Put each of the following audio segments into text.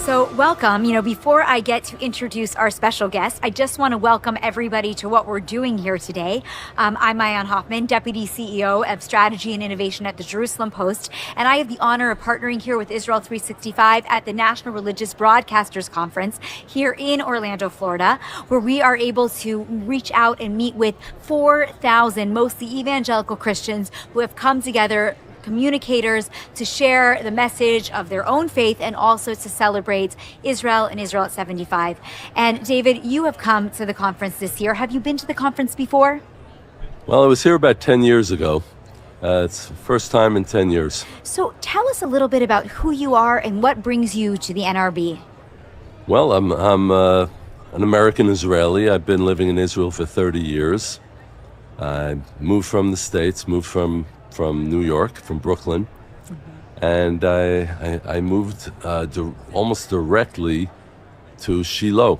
So welcome. Before I get to introduce our special guest, I just want to welcome everybody to what we're doing here today. I'm Maayan Hoffman, Deputy CEO of Strategy and Innovation at the Jerusalem Post, and I have the honor of partnering here with Israel365 at the National Religious Broadcasters Conference here in Orlando, Florida, where we are able to reach out and meet with 4,000 mostly evangelical Christians who have come together, communicators, to share the message of their own faith and also to celebrate Israel and Israel365. And David, you have come to the conference this year. Have you been to the conference before? Well, I was here about 10 years ago. It's the first time in 10 years. So tell us a little bit about who you are and what brings you to the NRB. Well, I'm an American Israeli. I've been living in Israel for 30 years. I moved from the States, moved from New York, from Brooklyn, and I moved almost directly to Shiloh.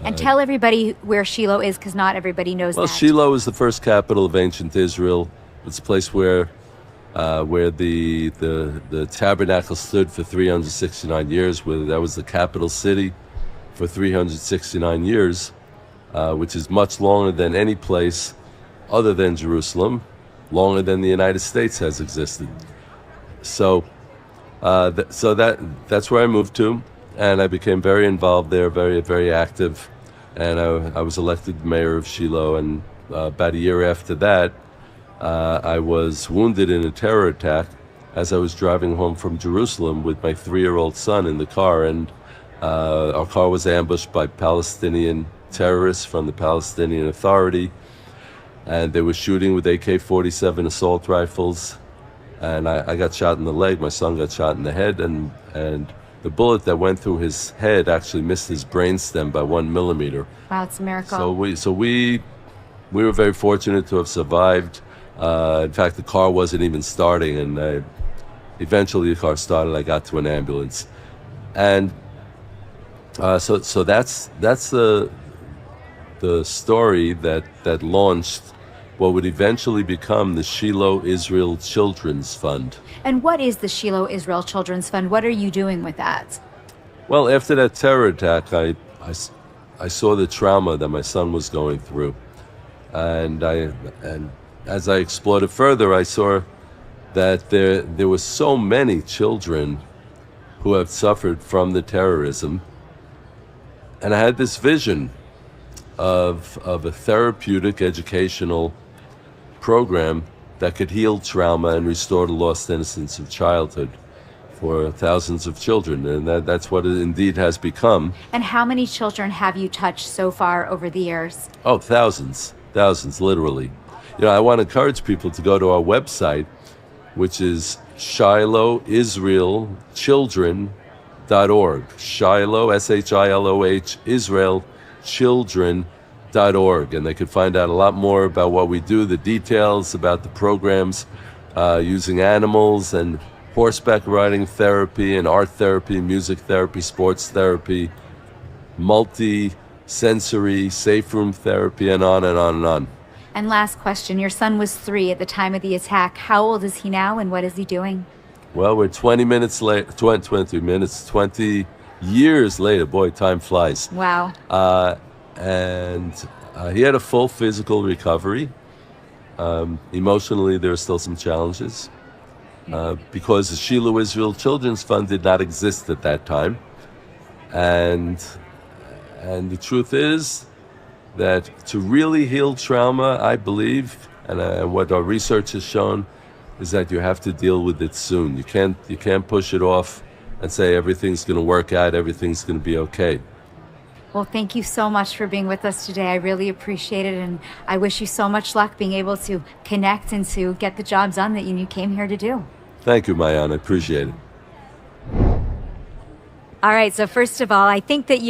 And tell everybody where Shiloh is, because not everybody knows that. Well, Shiloh is the first capital of ancient Israel. It's a place where the tabernacle stood for 369 years, that was the capital city for 369 years, which is much longer than any place other than Jerusalem, longer than the United States has existed. So that's where I moved to, and I became very involved there, very, very active, and I was elected mayor of Shiloh. And about a year after that, I was wounded in a terror attack as I was driving home from Jerusalem with my 3-year-old son in the car, and our car was ambushed by Palestinian terrorists from the Palestinian Authority. And they were shooting with AK-47 assault rifles, and I got shot in the leg. My son got shot in the head, and the bullet that went through his head actually missed his brainstem by 1 millimeter. Wow, it's a miracle. So we were very fortunate to have survived. In fact, the car wasn't even starting, and eventually the car started. I got to an ambulance, and so that's the story that launched what would eventually become the Shiloh Israel Children's Fund. And what is the Shiloh Israel Children's Fund? What are you doing with that? Well, after that terror attack, I saw the trauma that my son was going through, and as I explored it further, I saw that there were so many children who have suffered from the terrorism, and I had this vision of a therapeutic educational program that could heal trauma and restore the lost innocence of childhood for thousands of children. And that's what it indeed has become. And how many children have you touched so far over the years? Oh, thousands, literally. I want to encourage people to go to our website, which is ShilohIsraelChildren.org. Shiloh, S-H-I-L-O-H, Israel Children.org, and they can find out a lot more about what we do, the details about the programs, using animals and horseback riding therapy and art therapy, music therapy, sports therapy, multi-sensory safe room therapy, and on and on and on. And last question, your son was 3 at the time of the attack. How old is he now, and what is he doing? Well, we're 20 years later. Boy, time flies. Wow. And he had a full physical recovery. Emotionally, there are still some challenges because the Shiloh Israel Children's Fund did not exist at that time. And the truth is that to really heal trauma, I believe, and what our research has shown, is that you have to deal with it soon. You can't push it off and say everything's going to work out, everything's going to be okay. Well, thank you so much for being with us today. I really appreciate it, and I wish you so much luck being able to connect and to get the job done that you came here to do. Thank you, Maayan. I appreciate it. All right, so first of all, I think that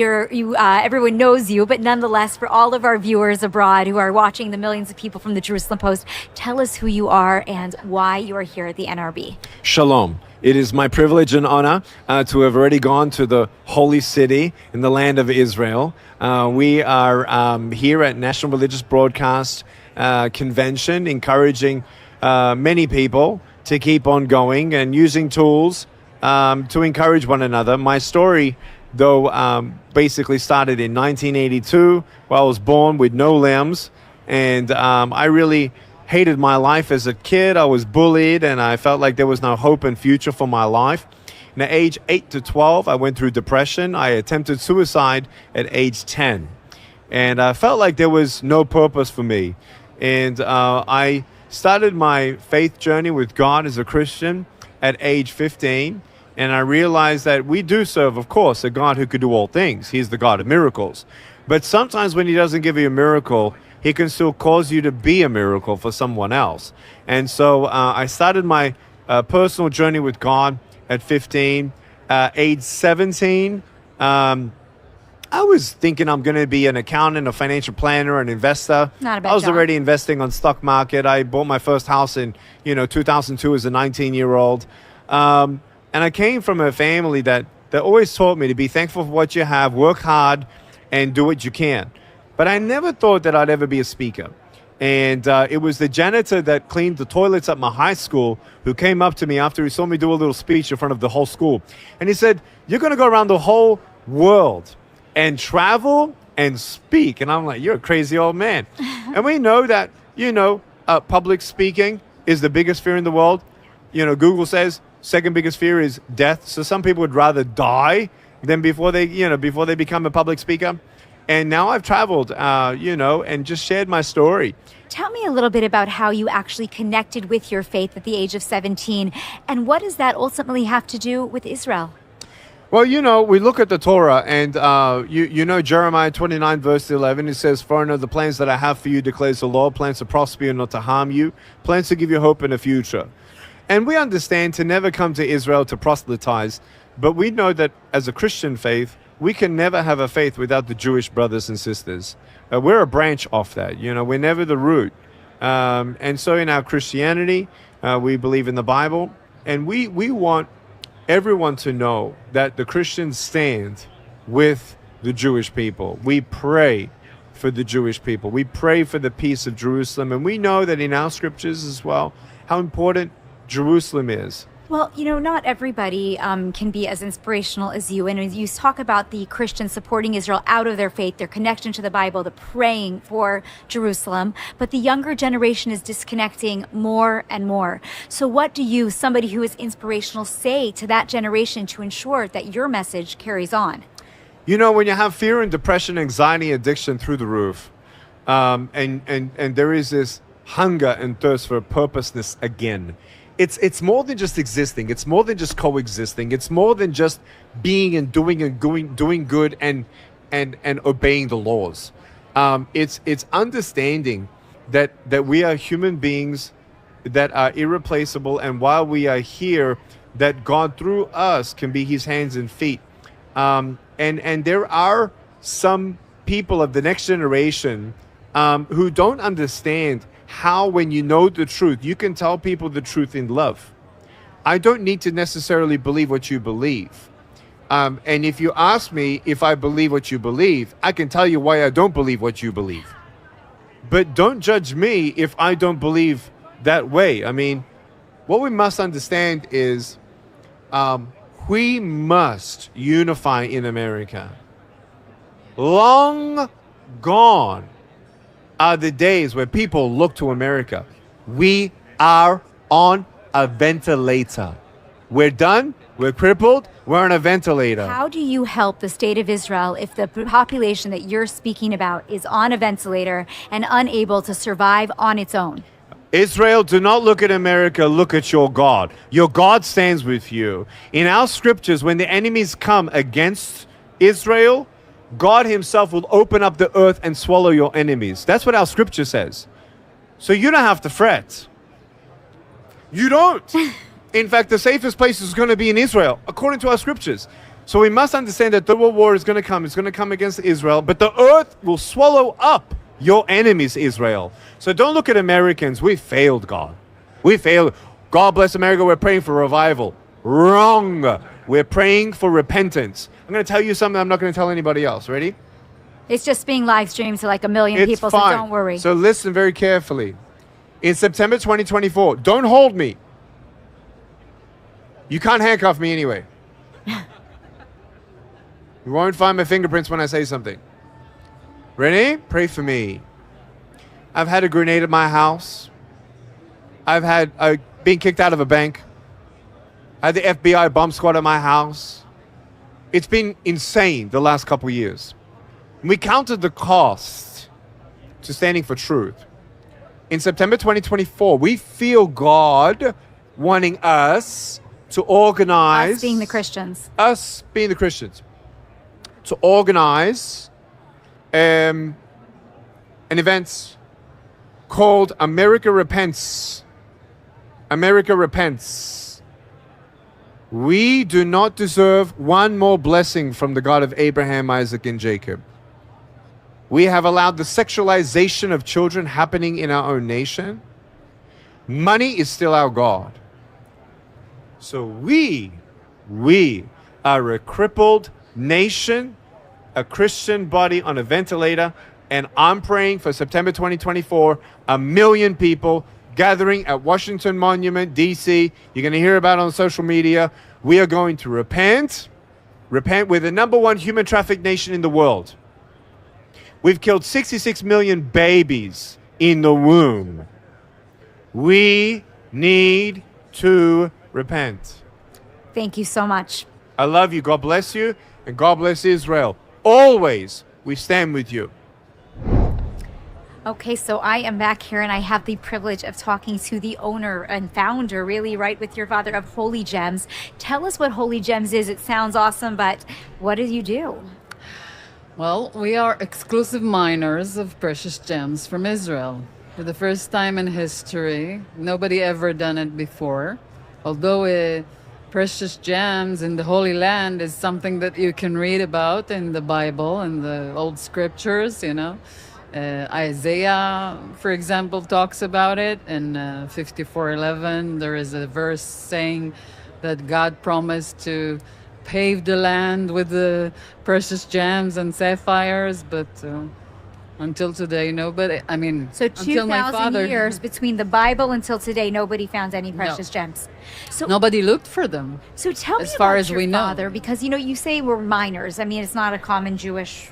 everyone knows you, but nonetheless, for all of our viewers abroad who are watching, the millions of people from the Jerusalem Post, tell us who you are and why you are here at the NRB. Shalom. It is my privilege and honor to have already gone to the holy city in the land of Israel. We are here at National Religious Broadcast Convention, encouraging many people to keep on going and using tools to encourage one another. My story, though, basically started in 1982, where I was born with no limbs, and I really hated my life as a kid. I was bullied, and I felt like there was no hope and future for my life. And at age 8 to 12, I went through depression. I attempted suicide at age 10. And I felt like there was no purpose for me. And I started my faith journey with God as a Christian at age 15. And I realized that we do serve, of course, a God who could do all things. He's the God of miracles. But sometimes when he doesn't give you a miracle, he can still cause you to be a miracle for someone else. And so I started my personal journey with God at 15. Age 17, I was thinking I'm going to be an accountant, a financial planner, an investor. Not a bad I was job. already investing on stock market. I bought my first house in 2002 as a 19-year-old. And I came from a family that always taught me to be thankful for what you have, work hard, and do what you can. But I never thought that I'd ever be a speaker. And it was the janitor that cleaned the toilets at my high school who came up to me after he saw me do a little speech in front of the whole school. And he said, "You're going to go around the whole world and travel and speak." And I'm like, "You're a crazy old man." And we know that, public speaking is the biggest fear in the world. Google says second biggest fear is death. So some people would rather die than before they become a public speaker. And now I've traveled, and just shared my story. Tell me a little bit about how you actually connected with your faith at the age of 17, and what does that ultimately have to do with Israel? Well, we look at the Torah, and Jeremiah 29, verse 11, it says, "For I know the plans that I have for you, declares the Lord, plans to prosper you and not to harm you, plans to give you hope in the future." And we understand to never come to Israel to proselytize, but we know that as a Christian faith, we can never have a faith without the Jewish brothers and sisters. We're a branch off that. We're never the root. And so in our Christianity, we believe in the Bible, and we want everyone to know that the Christians stand with the Jewish people. We pray for the Jewish people. We pray for the peace of Jerusalem. And we know that in our scriptures as well, how important Jerusalem is. Well, not everybody can be as inspirational as you. And you talk about the Christians supporting Israel out of their faith, their connection to the Bible, the praying for Jerusalem. But the younger generation is disconnecting more and more. So what do you, somebody who is inspirational, say to that generation to ensure that your message carries on? When you have fear and depression, anxiety, addiction through the roof, and there is this hunger and thirst for purposeness again. It's more than just existing. It's more than just coexisting. It's more than just being and doing good and obeying the laws. It's understanding that we are human beings that are irreplaceable, and while we are here, that God through us can be His hands and feet. And there are some people of the next generation who don't understand how, when you know the truth, you can tell people the truth in love. I don't need to necessarily believe what you believe. And if you ask me if I believe what you believe, I can tell you why I don't believe what you believe. But don't judge me if I don't believe that way. I mean, what we must understand is we must unify in America. Long gone are the days where people look to America. We are on a ventilator. We're done. We're crippled. We're on a ventilator. How do you help the state of Israel if the population that you're speaking about is on a ventilator and unable to survive on its own? Israel, do not look at America, look at your God. Your God stands with you. In our scriptures, when the enemies come against Israel, God Himself will open up the earth and swallow your enemies. That's what our scripture says. So you don't have to fret. You don't. In fact, the safest place is going to be in Israel, according to our scriptures. So we must understand that the world war is going to come. It's going to come against Israel, but the earth will swallow up your enemies, Israel. So don't look at Americans. We failed God. We failed. God bless America. We're praying for revival. Wrong. We're praying for repentance. I'm going to tell you something I'm not going to tell anybody else. Ready? It's just being live streamed to like 1 million people, fine. so don't worry. So listen very carefully. In September 2024, don't hold me. You can't handcuff me anyway. You won't find my fingerprints when I say something. Ready? Pray for me. I've had a grenade at my house. I've been kicked out of a bank. I had the FBI bomb squad at my house. It's been insane the last couple of years. We counted the cost to standing for truth. In September 2024, we feel God wanting us to organize... Us being the Christians. Us being the Christians. To organize an event called America Repents. America Repents. We do not deserve one more blessing from the God of Abraham, Isaac, and Jacob. We have allowed the sexualization of children happening in our own nation. Money is still our God. So we are a crippled nation, a Christian body on a ventilator, and I'm praying for September 2024, 1 million people gathering at Washington Monument, D.C. You're going to hear about it on social media. We are going to repent. Repent. We're the number one human trafficked nation in the world. We've killed 66 million babies in the womb. We need to repent. Thank you so much. I love you. God bless you. And God bless Israel. Always we stand with you. Okay, so I am back here and I have the privilege of talking to the owner and founder, really, right, with your father, of Holy Gems. Tell us what Holy Gems is. It sounds awesome, but what do you do? Well, we are exclusive miners of precious gems from Israel. For the first time in history, nobody ever done it before. Although precious gems in the Holy Land is something that you can read about in the Bible and the old scriptures, you know. Isaiah, for example, talks about it. In 54:11, there is a verse saying that God promised to pave the land with the precious gems and sapphires, but until today, nobody, I mean, So until my 2,000 father, years between the Bible until today, nobody found any precious gems. So nobody looked for them. So tell me as far about as your we know. father, because you say we're minors. I mean, it's not a common Jewish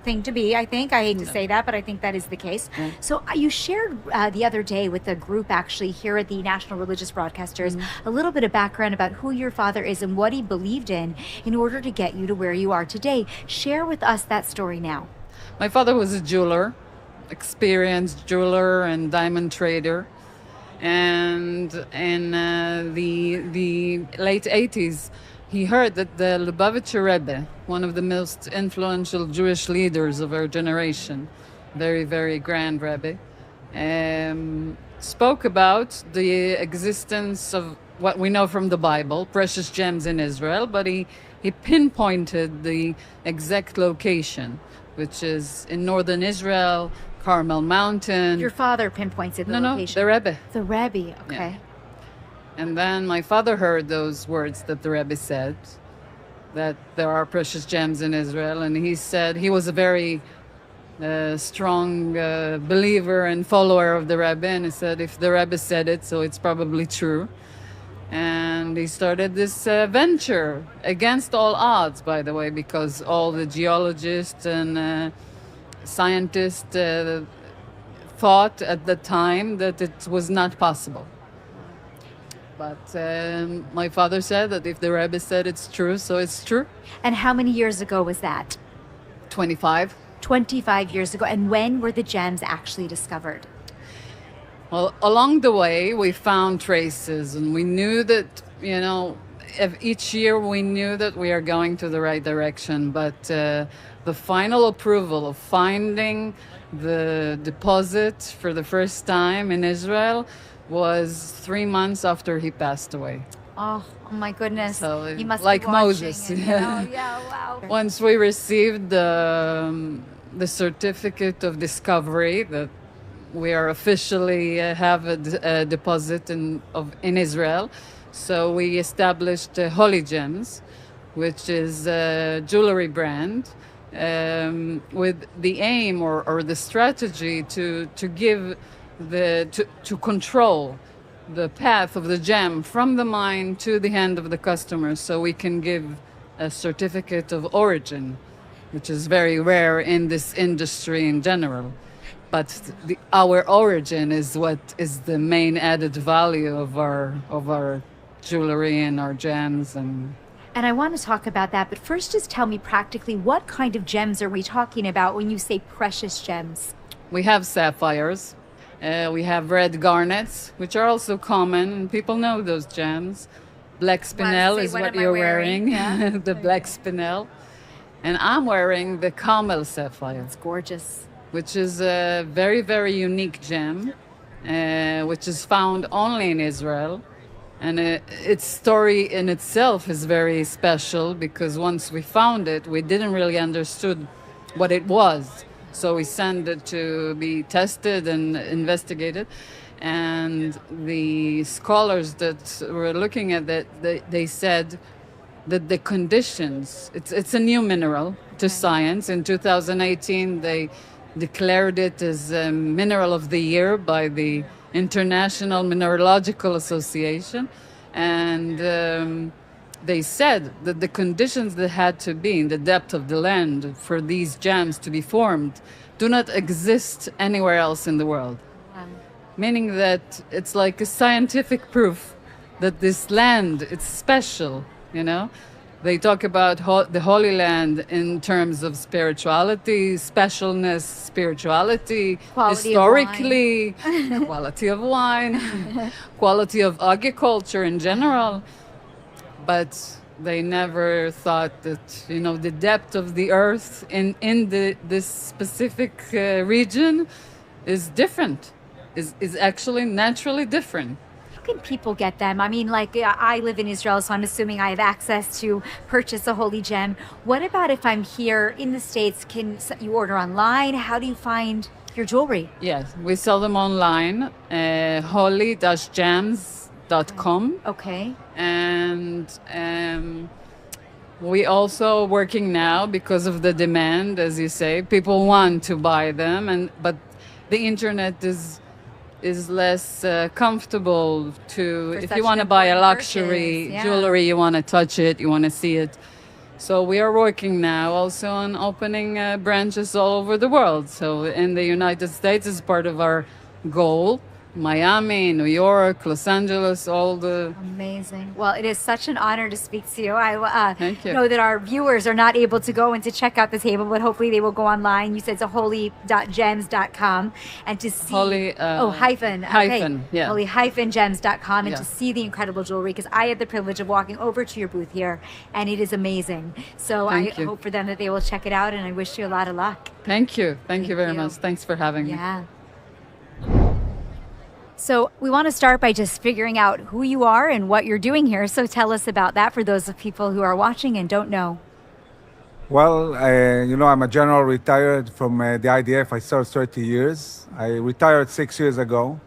thing to be, I think. I hate to say that, but I think that is the case. Yeah. So you shared the other day with a group actually here at the National Religious Broadcasters a little bit of background about who your father is and what he believed in order to get you to where you are today. Share with us that story now. My father was a jeweler, experienced jeweler and diamond trader. And in the late 80s, he heard that the Lubavitcher Rebbe, one of the most influential Jewish leaders of our generation, very, very grand Rebbe, spoke about the existence of what we know from the Bible, precious gems in Israel, but he pinpointed the exact location, which is in northern Israel, Carmel Mountain. Your father pinpointed the location. No, the Rebbe. The Rebbe, okay. Yeah. And then my father heard those words that the Rebbe said, that there are precious gems in Israel. And he said he was a very strong believer and follower of the Rebbe. And he said, if the Rebbe said it, so it's probably true. And he started this venture against all odds, by the way, because all the geologists and scientists thought at the time that it was not possible. But my father said that if the Rebbe said it's true, so it's true. And how many years ago was that? 25. 25 years ago. And when were the gems actually discovered? Well, along the way, we found traces, and we knew that, each year we knew that we are going to the right direction. But the final approval of finding the deposit for the first time in Israel was 3 months after he passed away. Oh my goodness. So he must like be watching Moses. and, wow. Once we received the certificate of discovery that we are officially have a deposit in Israel, so we established Holy Gems, which is a jewelry brand with the aim or the strategy to give to control the path of the gem from the mine to the hand of the customer, so we can give a certificate of origin, which is very rare in this industry in general. But our origin is what is the main added value of our jewelry and our gems. And I want to talk about that, but first just tell me practically, what kind of gems are we talking about when you say precious gems? We have sapphires, we have red garnets, which are also common, and people know those gems. Black spinel is what you're wearing, yeah. the black spinel. And I'm wearing the camel sapphire. It's gorgeous. Which is a very, very unique gem, which is found only in Israel. And its story in itself is very special, because once we found it, we didn't really understood what it was. So we sent it to be tested and investigated. And the scholars that were looking at it, they said that the conditions, it's a new mineral to science. In 2018, they declared it as a Mineral of the Year by the International Mineralogical Association. And they said that the conditions that had to be in the depth of the land for these gems to be formed do not exist anywhere else in the world. Wow. Meaning that it's like a scientific proof that this land, it's special, you know? They talk about the Holy Land in terms of spirituality, specialness, spirituality, Quality historically, quality of wine, quality of agriculture in general. But they never thought that, you know, the depth of the earth in this specific region is different, is actually naturally different. How can people get them? I mean, like, I live in Israel, so I'm assuming I have access to purchase a holy gem. What about if I'm here in the States? Can you order online? How do you find your jewelry? Yes, we sell them online, holy-gems.com. Okay. And we also working now, because of the demand, as you say, people want to buy them, but the internet is less comfortable to, if you want to buy a luxury jewelry, you want to touch it, you want to see it. So we are working now also on opening branches all over the world. So in the United States is part of our goal. Miami, New York, Los Angeles, all the... Amazing. Well, it is such an honor to speak to you. I Thank you. know that our viewers are not able to go and to check out the table, but hopefully they will go online. You said it's a holy.gems.com and to see... Holy... hyphen. Hyphen, yeah. Holy-gems.com and Yeah. to see the incredible jewelry, because I had the privilege of walking over to your booth here and it is amazing. So Thank I you. hope for them that they will check it out, and I wish you a lot of luck. Thank you. Thank you very you. much. Thanks for having me. Yeah. So we want to start by just figuring out who you are and what you're doing here. So tell us about that for those of people who are watching and don't know. Well, I'm a general retired from the IDF. I served 30 years. I retired 6 years ago.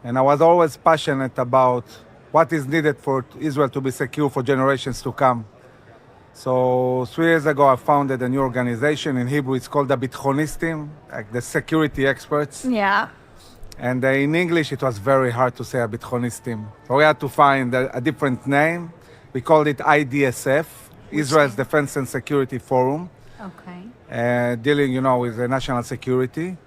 And I was always passionate about what is needed for Israel to be secure for generations to come. So 3 years ago, I founded a new organization. In Hebrew, it's called the Bitchonistim, like the security experts. Yeah. And in English, it was very hard to say Bitchonistim. So we had to find a different name. We called it IDSF, Israel's Defense and Security Forum, Okay. dealing, with the national security.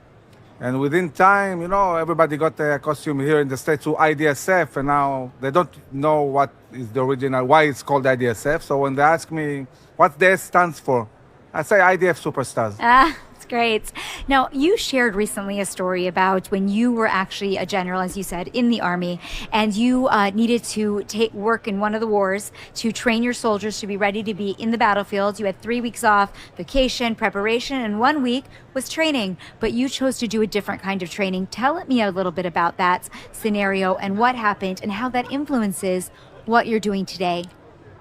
And within time, everybody got a costume here in the States to IDSF, and now they don't know what is the original, why it's called IDSF. So when they ask me what the S stands for, I say IDF Superstars. That's great. Now, you shared recently a story about when you were actually a general, as you said, in the army, and you needed to work in one of the wars to train your soldiers to be ready to be in the battlefield. You had 3 weeks off, vacation, preparation, and 1 week was training, but you chose to do a different kind of training. Tell me a little bit about that scenario and what happened and how that influences what you're doing today.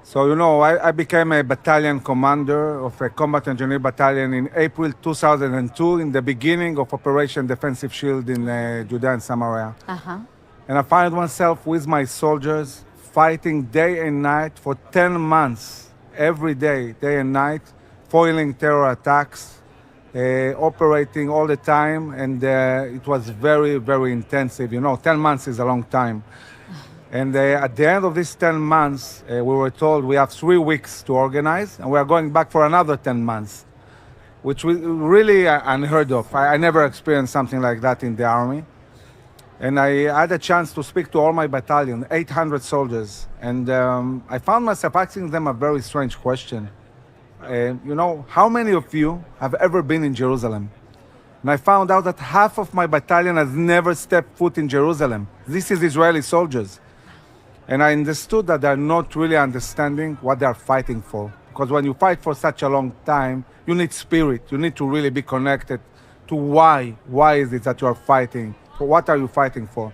So, I became a battalion commander of a combat engineer battalion in April 2002 in the beginning of Operation Defensive Shield in Judea and Samaria. Uh-huh. And I found myself with my soldiers fighting day and night for 10 months, every day, day and night, foiling terror attacks, operating all the time, and it was very, very intensive. 10 months is a long time. And at the end of these 10 months, we were told we have 3 weeks to organize, and we are going back for another 10 months, which was really unheard of. I never experienced something like that in the army. And I had a chance to speak to all my battalion, 800 soldiers. And I found myself asking them a very strange question. How many of you have ever been in Jerusalem? And I found out that half of my battalion has never stepped foot in Jerusalem. This is Israeli soldiers. And I understood that they're not really understanding what they're fighting for. Because when you fight for such a long time, you need spirit. You need to really be connected to why. Why is it that you are fighting? For what are you fighting for?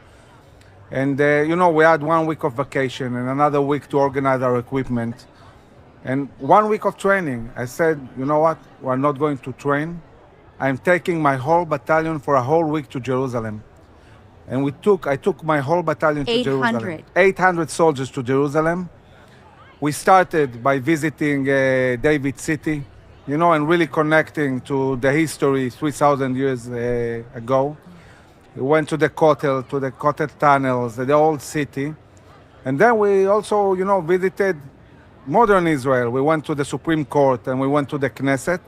And, we had 1 week of vacation and another week to organize our equipment. And 1 week of training, I said, you know what? We're not going to train. I'm taking my whole battalion for a whole week to Jerusalem. And I took my whole battalion to Jerusalem. 800 soldiers to Jerusalem. We started by visiting David City, and really connecting to the history 3,000 years ago. We went to the Kotel tunnels, the old city. And then we also, visited modern Israel. We went to the Supreme Court and we went to the Knesset.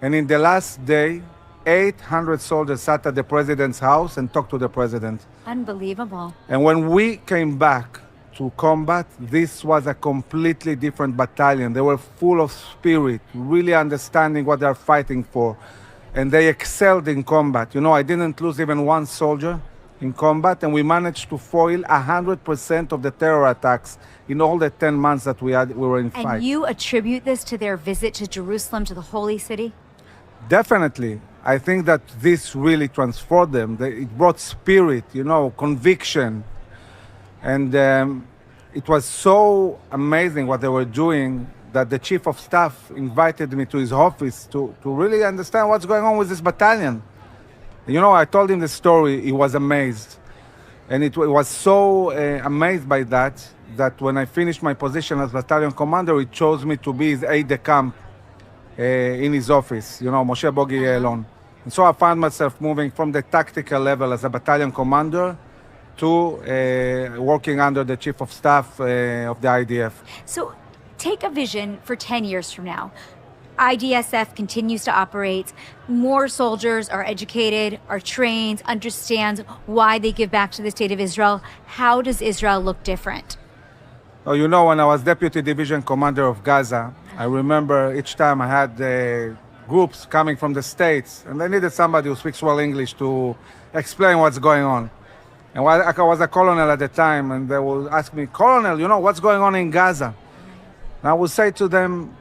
And in the last day, 800 soldiers sat at the president's house and talked to the president. Unbelievable. And when we came back to combat, this was a completely different battalion. They were full of spirit, really understanding what they're fighting for. And they excelled in combat. I didn't lose even one soldier in combat, and we managed to foil 100% of the terror attacks in all the 10 months that we were in fight. And you attribute this to their visit to Jerusalem, to the holy city? Definitely. I think that this really transformed them. It brought spirit, conviction. And it was so amazing what they were doing that the chief of staff invited me to his office to really understand what's going on with this battalion. I told him the story. He was amazed. And it was so amazed by that when I finished my position as battalion commander, he chose me to be his aide-de-camp in his office, Moshe Bogi Elon. And so I found myself moving from the tactical level as a battalion commander to working under the chief of staff of the IDF. So take a vision for 10 years from now. IDSF continues to operate. More soldiers are educated, are trained, understand why they give back to the state of Israel. How does Israel look different? Oh, when I was deputy division commander of Gaza, I remember each time I had groups coming from the States, and they needed somebody who speaks well English to explain what's going on. And I was a colonel at the time, and they would ask me, Colonel, what's going on in Gaza? And I would say to them,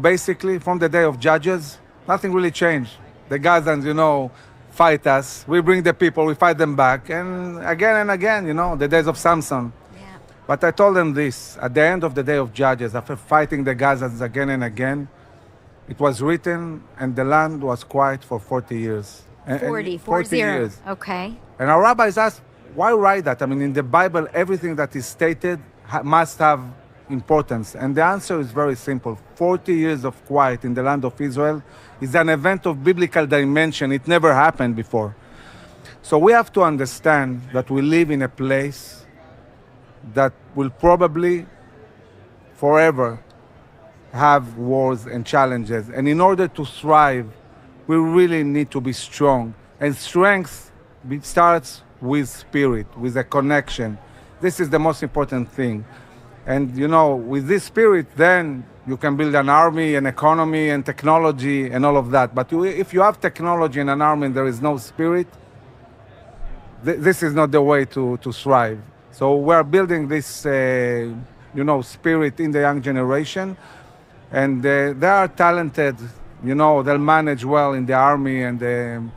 basically from the day of Judges, nothing really changed. The Gazans, fight us. We bring the people, we fight them back. And again, the days of Samson. Yeah. But I told them this, at the end of the day of Judges, after fighting the Gazans again and again, it was written, and the land was quiet for 40 years. 40 years. Okay. And our rabbis asked, why write that? I mean, in the Bible, everything that is stated must have importance. And the answer is very simple. 40 years of quiet in the land of Israel is an event of biblical dimension. It never happened before. So we have to understand that we live in a place that will probably forever have wars and challenges. And in order to thrive, we really need to be strong. And strength starts with spirit, with a connection. This is the most important thing. And, with this spirit, then you can build an army, an economy, and technology, and all of that. But if you have technology and an army and there is no spirit, this is not the way to thrive. So we're building this, spirit in the young generation. And they are talented, they'll manage well in the army and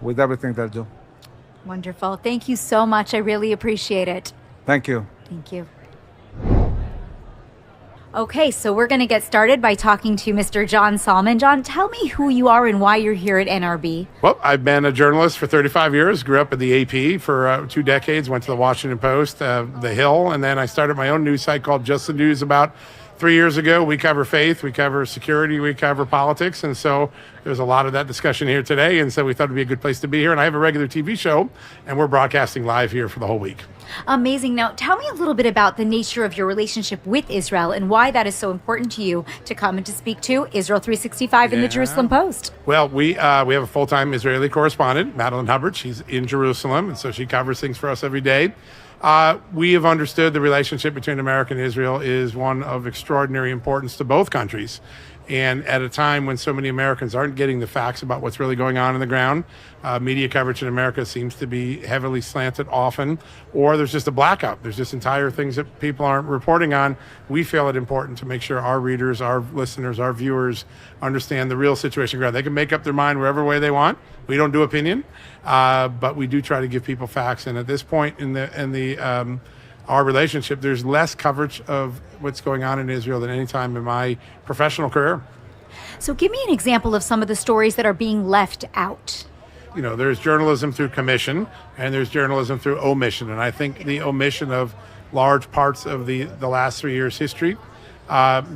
with everything they'll do. Wonderful. Thank you so much. I really appreciate it. Thank you. Thank you. Okay, so we're going to get started by talking to Mr. John Solomon. John, tell me who you are and why you're here at NRB. Well, I've been a journalist for 35 years, grew up at the AP for 2 decades, went to the Washington Post, The Hill, and then I started my own news site called Just the News about 3 years ago, we cover faith, we cover security, we cover politics. And so there's a lot of that discussion here today. And so we thought it'd be a good place to be here. And I have a regular TV show, and we're broadcasting live here for the whole week. Amazing. Now, tell me a little bit about the nature of your relationship with Israel and why that is so important to you to come and to speak to Israel365 and the Jerusalem Post. Well, we have a full-time Israeli correspondent, Madeline Hubbard. She's in Jerusalem, and so she covers things for us every day. We have understood the relationship between America and Israel is one of extraordinary importance to both countries. And at a time when so many Americans aren't getting the facts about what's really going on the ground, media coverage in America seems to be heavily slanted often, or there's just a blackout. There's just entire things that people aren't reporting on. We feel it important to make sure our readers, our listeners, our viewers understand the real situation. They can make up their mind wherever way they want. We don't do opinion, but we do try to give people facts. And at this point in our relationship, there's less coverage of what's going on in Israel than any time in my professional career. So give me an example of some of the stories that are being left out. There's journalism through commission, and there's journalism through omission. And I think the omission of large parts of the last 3 years' history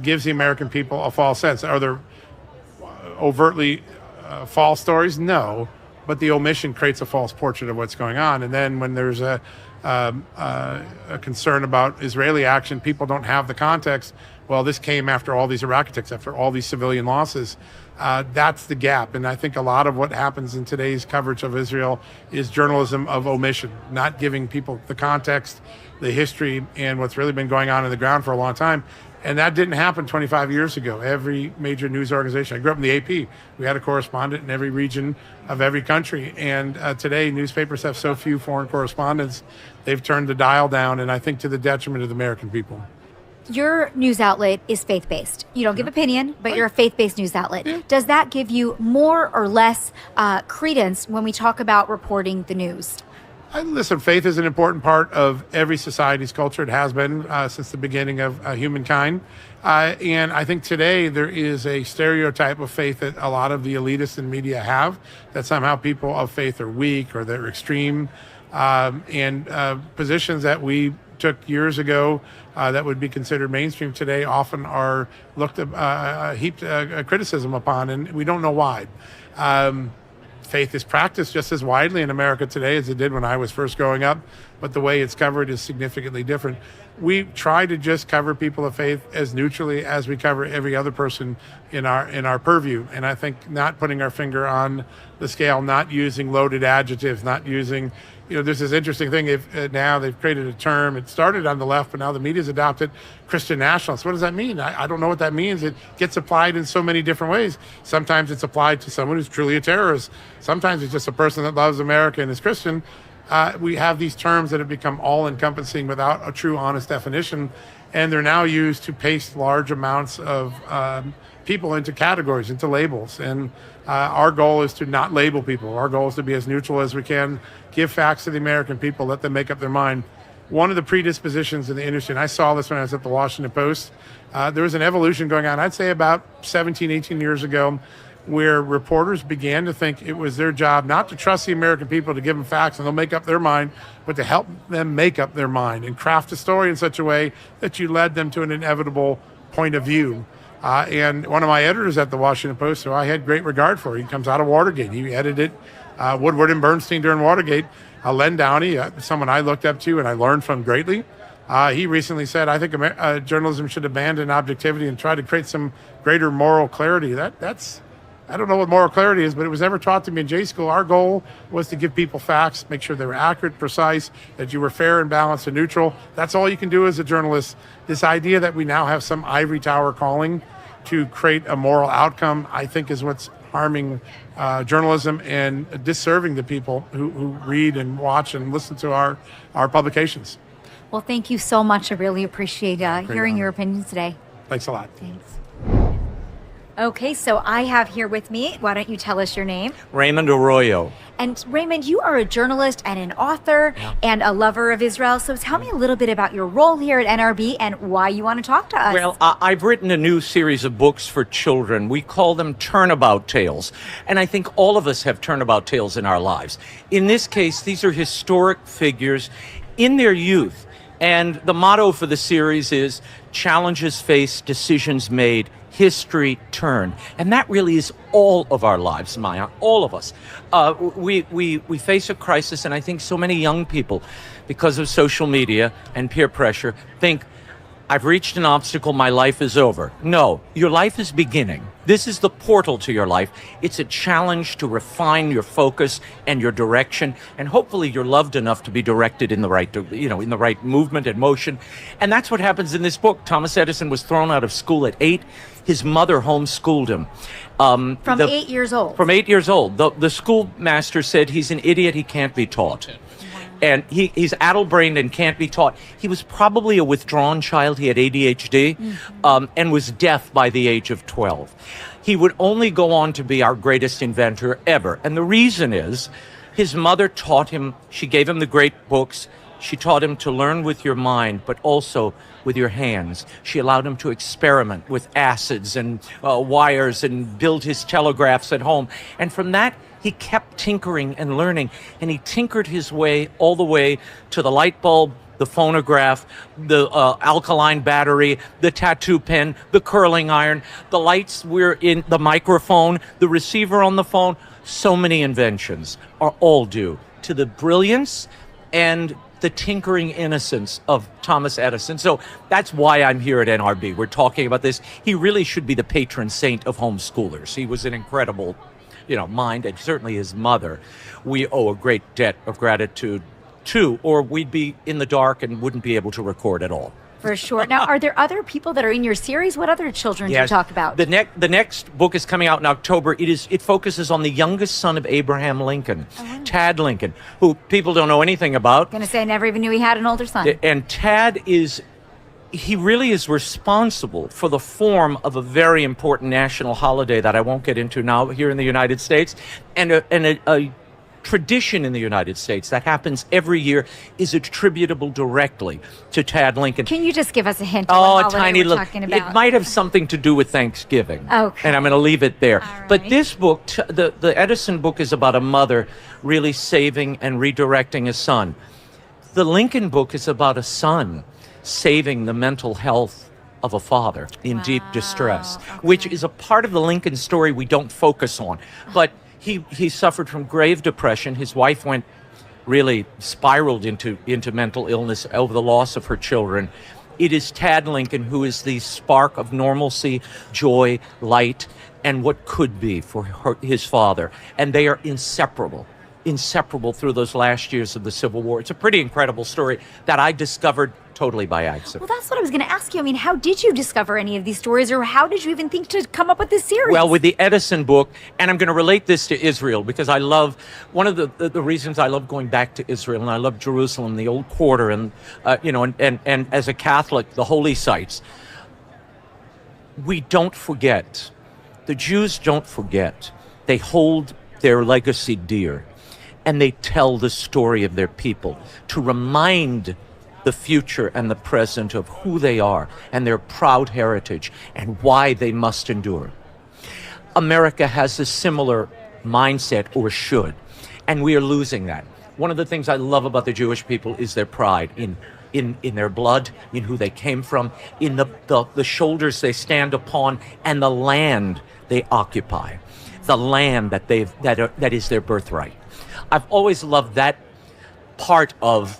gives the American people a false sense. Are there overtly false stories? No, but the omission creates a false portrait of what's going on. And then when there's a concern about Israeli action, people don't have the context. Well, this came after all these Iraq attacks, after all these civilian losses. That's the gap. And I think a lot of what happens in today's coverage of Israel is journalism of omission, not giving people the context, the history, and what's really been going on the ground for a long time. And that didn't happen 25 years ago. Every major news organization, I grew up in the AP. We had a correspondent in every region of every country. And today, newspapers have so few foreign correspondents, they've turned the dial down, and I think to the detriment of the American people. Your news outlet is faith-based. You don't give opinion, but you're a faith-based news outlet. Yeah. Does that give you more or less credence when we talk about reporting the news? Listen, faith is an important part of every society's culture. It has been since the beginning of humankind. And I think today there is a stereotype of faith that a lot of the elitists in media have, that somehow people of faith are weak or they're extreme. And positions that we took years ago that would be considered mainstream today often are heaped criticism upon, and we don't know why. Faith is practiced just as widely in America today as it did when I was first growing up, but the way it's covered is significantly different. We try to just cover people of faith as neutrally as we cover every other person in our purview. And I think not putting our finger on the scale, not using loaded adjectives, not using, there's this interesting thing. If now they've created a term, it started on the left, but now the media's adopted Christian nationalists. What does that mean? I don't know what that means. It gets applied in so many different ways. Sometimes it's applied to someone who's truly a terrorist. Sometimes it's just a person that loves America and is Christian. We have these terms that have become all-encompassing without a true, honest definition, and they're now used to paste large amounts of people into categories, into labels. And our goal is to not label people. Our goal is to be as neutral as we can, give facts to the American people, let them make up their mind. One of the predispositions in the industry, and I saw this when I was at the Washington Post, there was an evolution going on, I'd say about 17, 18 years ago, where reporters began to think it was their job not to trust the American people to give them facts and they'll make up their mind, but to help them make up their mind and craft a story in such a way that you led them to an inevitable point of view. And one of my editors at the Washington Post, who I had great regard for, he comes out of Watergate. He edited Woodward and Bernstein during Watergate. Len Downey, someone I looked up to and I learned from greatly. He recently said, I think journalism should abandon objectivity and try to create some greater moral clarity. That's I don't know what moral clarity is, but it was never taught to me in J school. Our goal was to give people facts, make sure they were accurate, precise, that you were fair and balanced and neutral. That's all you can do as a journalist. This idea that we now have some ivory tower calling to create a moral outcome, I think is what's harming journalism and disserving the people who read and watch and listen to our publications. Well, thank you so much. I really appreciate hearing your opinions today. Thanks a lot. Thanks. Okay, so I have here with me, why don't you tell us your name? Raymond Arroyo. And Raymond, you are a journalist and an author and a lover of Israel. So tell me a little bit about your role here at NRB and why you want to talk to us. Well, I've written a new series of books for children. We call them turnabout tales. And I think all of us have turnabout tales in our lives. In this case, these are historic figures in their youth. And the motto for the series is challenges faced, decisions made, history turned. And that really is all of our lives, Maya, all of us. We face a crisis, and I think so many young people, because of social media and peer pressure, think, I've reached an obstacle, my life is over. No, your life is beginning. This is the portal to your life. It's a challenge to refine your focus and your direction, and hopefully you're loved enough to be directed in the right, in the right movement and motion. And that's what happens in this book. Thomas Edison was thrown out of school at 8. His mother homeschooled him. From 8 years old? From 8 years old. The schoolmaster said he's an idiot, he can't be taught. And he's addle-brained and can't be taught. He was probably a withdrawn child. He had ADHD and was deaf by the age of 12. He would only go on to be our greatest inventor ever. And the reason is his mother taught him, she gave him the great books. She taught him to learn with your mind, but also with your hands. She allowed him to experiment with acids and wires and build his telegraphs at home. And from that, he kept tinkering and learning, and he tinkered his way all the way to the light bulb, the phonograph, the alkaline battery, the tattoo pen, the curling iron, the lights were in the microphone, the receiver on the phone. So many inventions are all due to the brilliance and the tinkering innocence of Thomas Edison. So that's why I'm here at NRB. We're talking about this. He really should be the patron saint of homeschoolers. He was an incredible mind, and certainly his mother, we owe a great debt of gratitude to, or we'd be in the dark and wouldn't be able to record at all. For sure. Now, are there other people that are in your series? What other children do you talk about? The next book is coming out in October. It focuses on the youngest son of Abraham Lincoln, Tad Lincoln, who people don't know anything about. Going to say I never even knew he had an older son. And Tad he really is responsible for the form of a very important national holiday that I won't get into now here in the United States, and a tradition in the United States that happens every year is attributable directly to Tad Lincoln. Can you just give us a hint of what holiday tiny we're talking about? It might have something to do with Thanksgiving. Okay. And I'm going to leave it there. All right. But this book, the Edison book, is about a mother really saving and redirecting a son. The Lincoln book is about a son saving the mental health of a father in deep distress, which is a part of the Lincoln story we don't focus on. But he suffered from grave depression. His wife really spiraled into mental illness over the loss of her children. It is Tad Lincoln who is the spark of normalcy, joy, light, and what could be for his father. And they are inseparable through those last years of the Civil War. It's a pretty incredible story that I discovered totally by accident. Well, that's what I was going to ask you. I mean, how did you discover any of these stories, or how did you even think to come up with this series? Well, with the Edison book, and I'm going to relate this to Israel, because I love, one of the reasons I love going back to Israel, and I love Jerusalem, the Old Quarter, and and as a Catholic, the holy sites. We don't forget. The Jews don't forget. They hold their legacy dear, and they tell the story of their people to remind the future and the present of who they are and their proud heritage and why they must endure. America has a similar mindset, or should, and we are losing that. One of the things I love about the Jewish people is their pride in their blood, in who they came from, in the shoulders they stand upon, and the land they occupy, the land that is their birthright. I've always loved that part of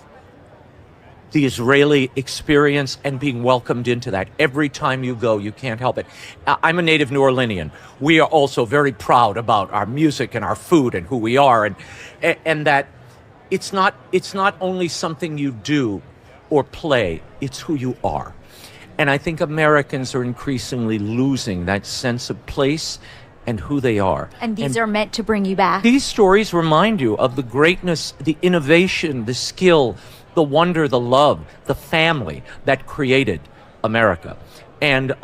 the Israeli experience and being welcomed into that. Every time you go, you can't help it. I'm a native New Orleanian. We are also very proud about our music and our food and who we are, and that it's not only something you do or play, it's who you are. And I think Americans are increasingly losing that sense of place and who they are. And these are meant to bring you back. These stories remind you of the greatness, the innovation, the skill, the wonder, the love, the family that created America. And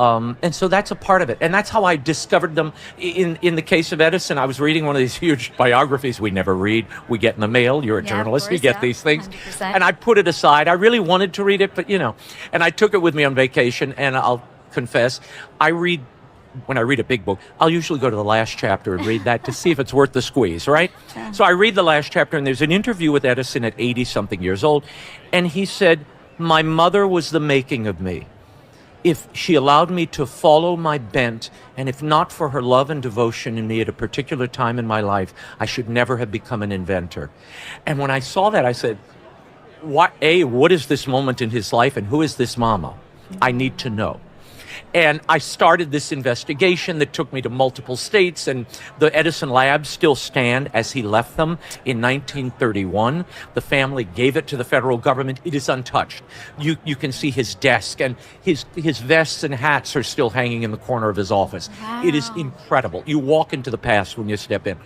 so that's a part of it. And that's how I discovered them. In the case of Edison, I was reading one of these huge biographies we never read. We get in the mail. You're a journalist. You get these things. 100%. And I put it aside. I really wanted to read it, but and I took it with me on vacation. And I'll confess, when I read a big book, I'll usually go to the last chapter and read that to see if it's worth the squeeze, right? So I read the last chapter, and there's an interview with Edison at 80-something years old, and he said, My mother was the making of me. If she allowed me to follow my bent, and if not for her love and devotion in me at a particular time in my life, I should never have become an inventor. And when I saw that, I said, what is this moment in his life, and who is this mama? I need to know. And I started this investigation that took me to multiple states, and the Edison labs still stand as he left them in 1931. The family gave it to the federal government. It is untouched. You can see his desk, and his vests and hats are still hanging in the corner of his office. Wow. It is incredible. You walk into the past when you step in.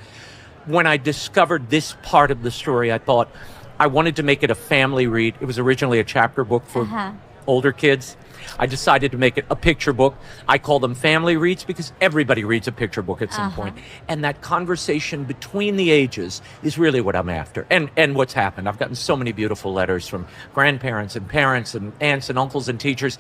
When I discovered this part of the story, I thought I wanted to make it a family read. It was originally a chapter book for older kids. I decided to make it a picture book. I call them family reads because everybody reads a picture book at some point. And that conversation between the ages is really what I'm after. And what's happened. I've gotten so many beautiful letters from grandparents and parents and aunts and uncles and teachers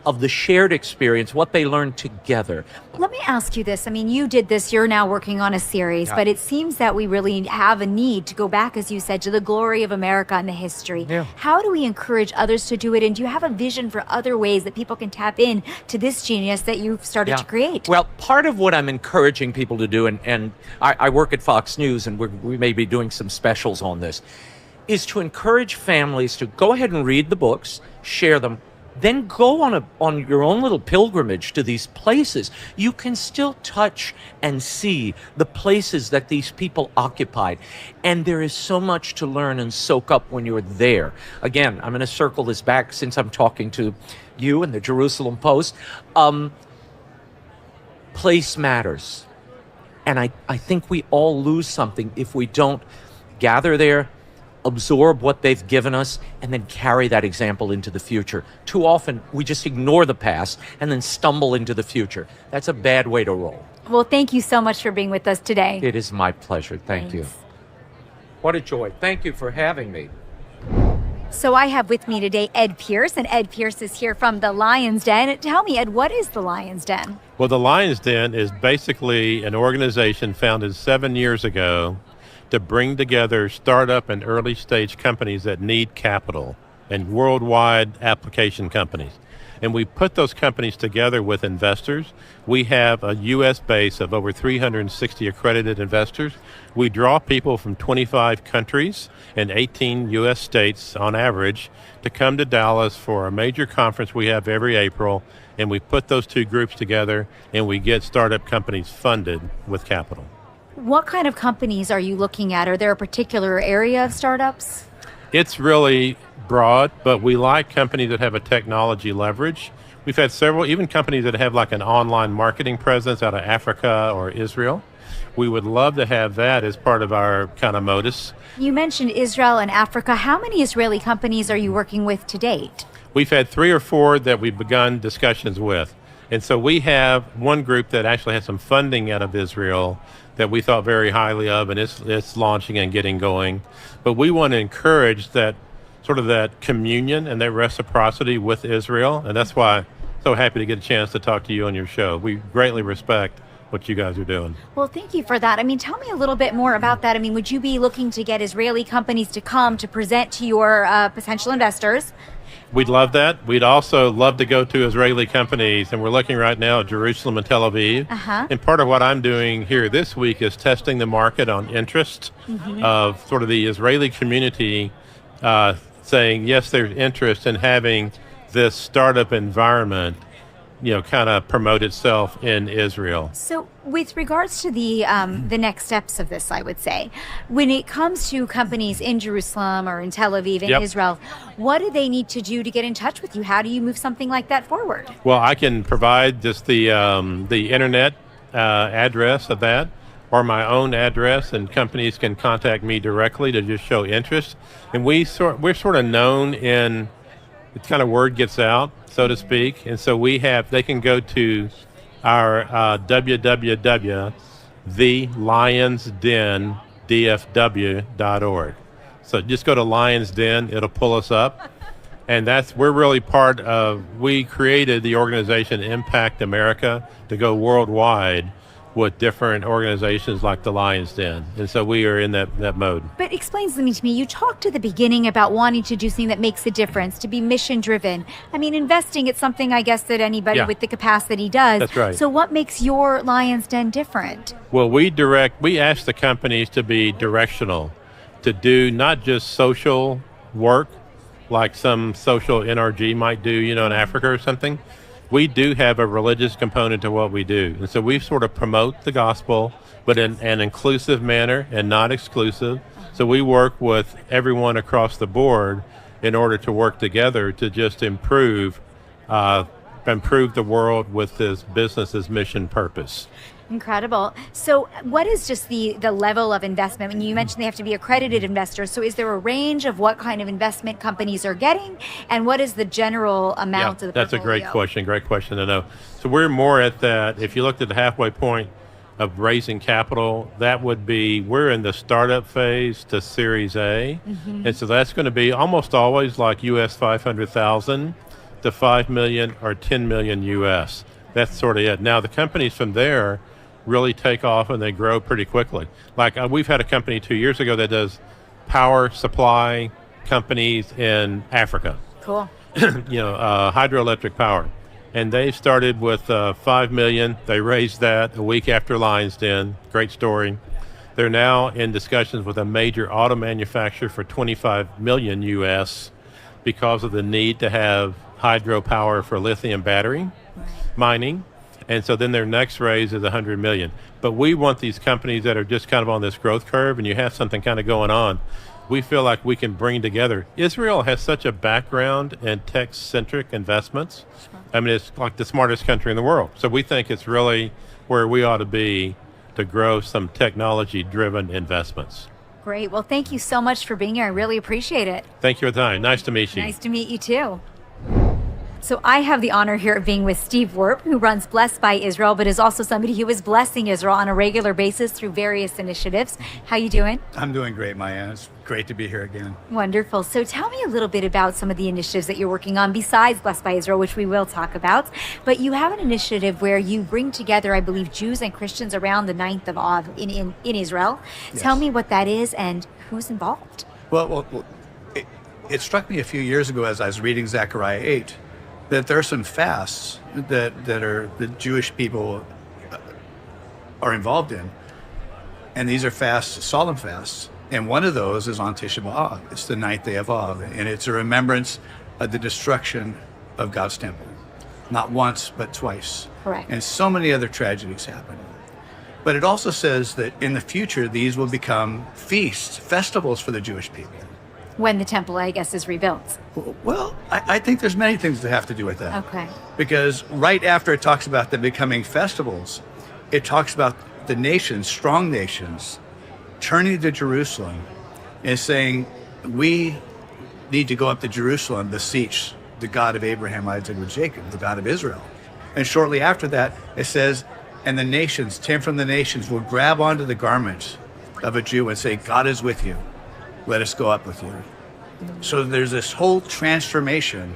of the shared experience, what they learned together. Let me ask you this. I mean, you did this, you're now working on a series, but it seems that we really have a need to go back, as you said, to the glory of America and the history. Yeah. How do we encourage others to do it? And do you have a vision for other ways that people can tap in to this genius that you've started to create? Well, part of what I'm encouraging people to do, and I work at Fox News, and we may be doing some specials on this, is to encourage families to go ahead and read the books, share them, then go on your own little pilgrimage to these places. You can still touch and see the places that these people occupied. And there is so much to learn and soak up when you're there. Again, I'm going to circle this back since I'm talking to you and the Jerusalem Post. Place matters. And I think we all lose something if we don't gather there, absorb what they've given us, and then carry that example into the future. Too often, we just ignore the past and then stumble into the future. That's a bad way to roll. Well, thank you so much for being with us today. It is my pleasure. Thank you. What a joy. Thank you for having me. So I have with me today Ed Pierce, and Ed Pierce is here from the Lion's Den. Tell me, Ed, what is the Lion's Den? Well, the Lion's Den is basically an organization founded 7 years ago to bring together startup and early stage companies that need capital and worldwide application companies. And we put those companies together with investors. We have a U.S. base of over 360 accredited investors. We draw people from 25 countries and 18 U.S. states on average to come to Dallas for a major conference we have every April. And we put those two groups together and we get startup companies funded with capital. What kind of companies are you looking at? Are there a particular area of startups? It's really broad, but we like companies that have a technology leverage. We've had several, even companies that have like an online marketing presence out of Africa or Israel. We would love to have that as part of our kind of modus. You mentioned Israel and Africa. How many Israeli companies are you working with to date? We've had 3 or 4 that we've begun discussions with. And so we have one group that actually has some funding out of Israel that we thought very highly of, and it's launching and getting going. But we want to encourage that sort of that communion and that reciprocity with Israel, and that's why I'm so happy to get a chance to talk to you on your show. We greatly respect what you guys are doing. Well, thank you for that. I mean, tell me a little bit more about that. I mean, would you be looking to get Israeli companies to come to present to your potential investors? We'd love that. We'd also love to go to Israeli companies, and we're looking right now at Jerusalem and Tel Aviv. And part of what I'm doing here this week is testing the market on interest of sort of the Israeli community saying, yes, there's interest in having this startup environment, you know, kind of promote itself in Israel. So with regards to the next steps of this, I would say, when it comes to companies in Jerusalem or in Tel Aviv in Israel, what do they need to do to get in touch with you? How do you move something like that forward? Well, I can provide just the internet address of that or my own address, and companies can contact me directly to just show interest. And we're sort of known in, it's kind of word gets out, so to speak. And so they can go to our www.thelionsdendfw.org. So just go to Lions Den, it'll pull us up. And we're really we created the organization Impact America to go worldwide with different organizations like the Lion's Den. And so we are in that mode. But explain something to me. You talked at the beginning about wanting to do something that makes a difference, to be mission driven. I mean, investing, it's something I guess that anybody with the capacity does. That's right. So what makes your Lion's Den different? Well, we ask the companies to be directional, to do not just social work like some social NRG might do, in Africa or something. We do have a religious component to what we do. And so we sort of promote the gospel, but in an inclusive manner and not exclusive. So we work with everyone across the board in order to work together to just improve the world with this business's mission purpose. Incredible. So what is just the level of investment? When you mentioned they have to be accredited investors, so is there a range of what kind of investment companies are getting, and what is the general amount of the that's portfolio? Great question to know. So we're more at that, if you looked at the halfway point of raising capital, that would be, we're in the startup phase to Series A, and so that's going to be almost always like US 500,000 to 5 million or 10 million US. That's sort of it. Now the companies from there really take off and they grow pretty quickly. Like we've had a company 2 years ago that does power supply companies in Africa. Cool. Hydroelectric power. And they started with 5 million. They raised that a week after Lion's Den. Great story. They're now in discussions with a major auto manufacturer for 25 million US because of the need to have hydropower for lithium battery mining. And so then their next raise is 100 million. But we want these companies that are just kind of on this growth curve and you have something kind of going on. We feel like we can bring together. Israel has such a background in tech-centric investments. I mean, it's like the smartest country in the world. So we think it's really where we ought to be to grow some technology-driven investments. Great. Well, thank you so much for being here. I really appreciate it. Thank you for the time. Nice to meet you. Nice to meet you too. So I have the honor here of being with Steve Werp, who runs Blessed by Israel, but is also somebody who is blessing Israel on a regular basis through various initiatives. How you doing? I'm doing great, Maya. It's great to be here again. Wonderful. So tell me a little bit about some of the initiatives that you're working on besides Blessed by Israel, which we will talk about. But you have an initiative where you bring together, I believe, Jews and Christians around the 9th of Av in Israel. Yes. Tell me what that is and who's involved. Well, it struck me a few years ago as I was reading Zechariah 8 that there are some fasts that are the Jewish people are involved in. And these are fasts, solemn fasts. And one of those is on Tisha B'Av. It's the 9th day of Av. And it's a remembrance of the destruction of God's temple. Not once, but twice. Correct. And so many other tragedies happen. But it also says that in the future, these will become feasts, festivals for the Jewish people. When the temple, I guess, is rebuilt. Well, I think there's many things that have to do with that. Okay. Because right after it talks about them becoming festivals, it talks about the nations, strong nations, turning to Jerusalem and saying, we need to go up to Jerusalem, beseech the God of Abraham, Isaac, and Jacob, the God of Israel. And shortly after that, it says, and the nations, 10 from the nations, will grab onto the garment of a Jew and say, God is with you. Let us go up with you. So there's this whole transformation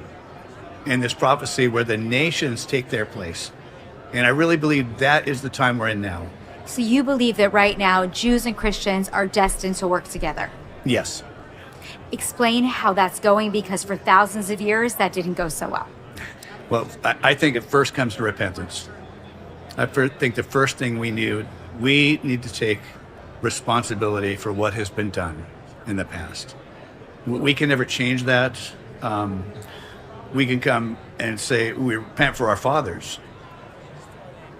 in this prophecy where the nations take their place. And I really believe that is the time we're in now. So you believe that right now Jews and Christians are destined to work together? Yes. Explain how that's going, because for thousands of years that didn't go so well. Well, I think it first comes to repentance. I think the first thing we need to take responsibility for what has been done in the past. We can never change that. We can come and say we repent for our fathers.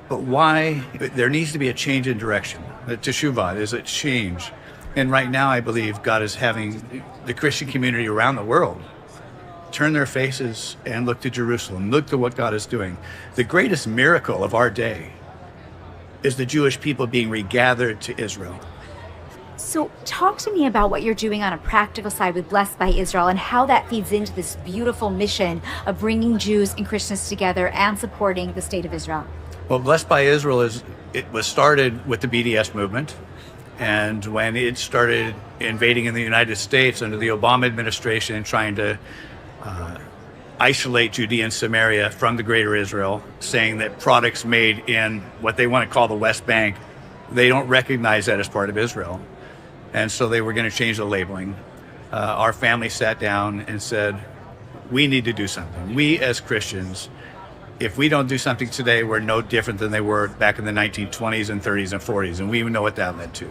But why? There needs to be a change in direction. The teshuvah is a change. And right now I believe God is having the Christian community around the world turn their faces and look to Jerusalem, look to what God is doing. The greatest miracle of our day is the Jewish people being regathered to Israel. So talk to me about what you're doing on a practical side with Blessed by Israel and how that feeds into this beautiful mission of bringing Jews and Christians together and supporting the state of Israel. Well, Blessed by Israel it was started with the BDS movement. And when it started invading in the United States under the Obama administration and trying to isolate Judea and Samaria from the greater Israel, saying that products made in what they want to call the West Bank, they don't recognize that as part of Israel. And so they were going to change the labeling. Our family sat down and said, we need to do something. We as Christians, if we don't do something today, we're no different than they were back in the 1920s and 30s and 40s. And we even know what that led to.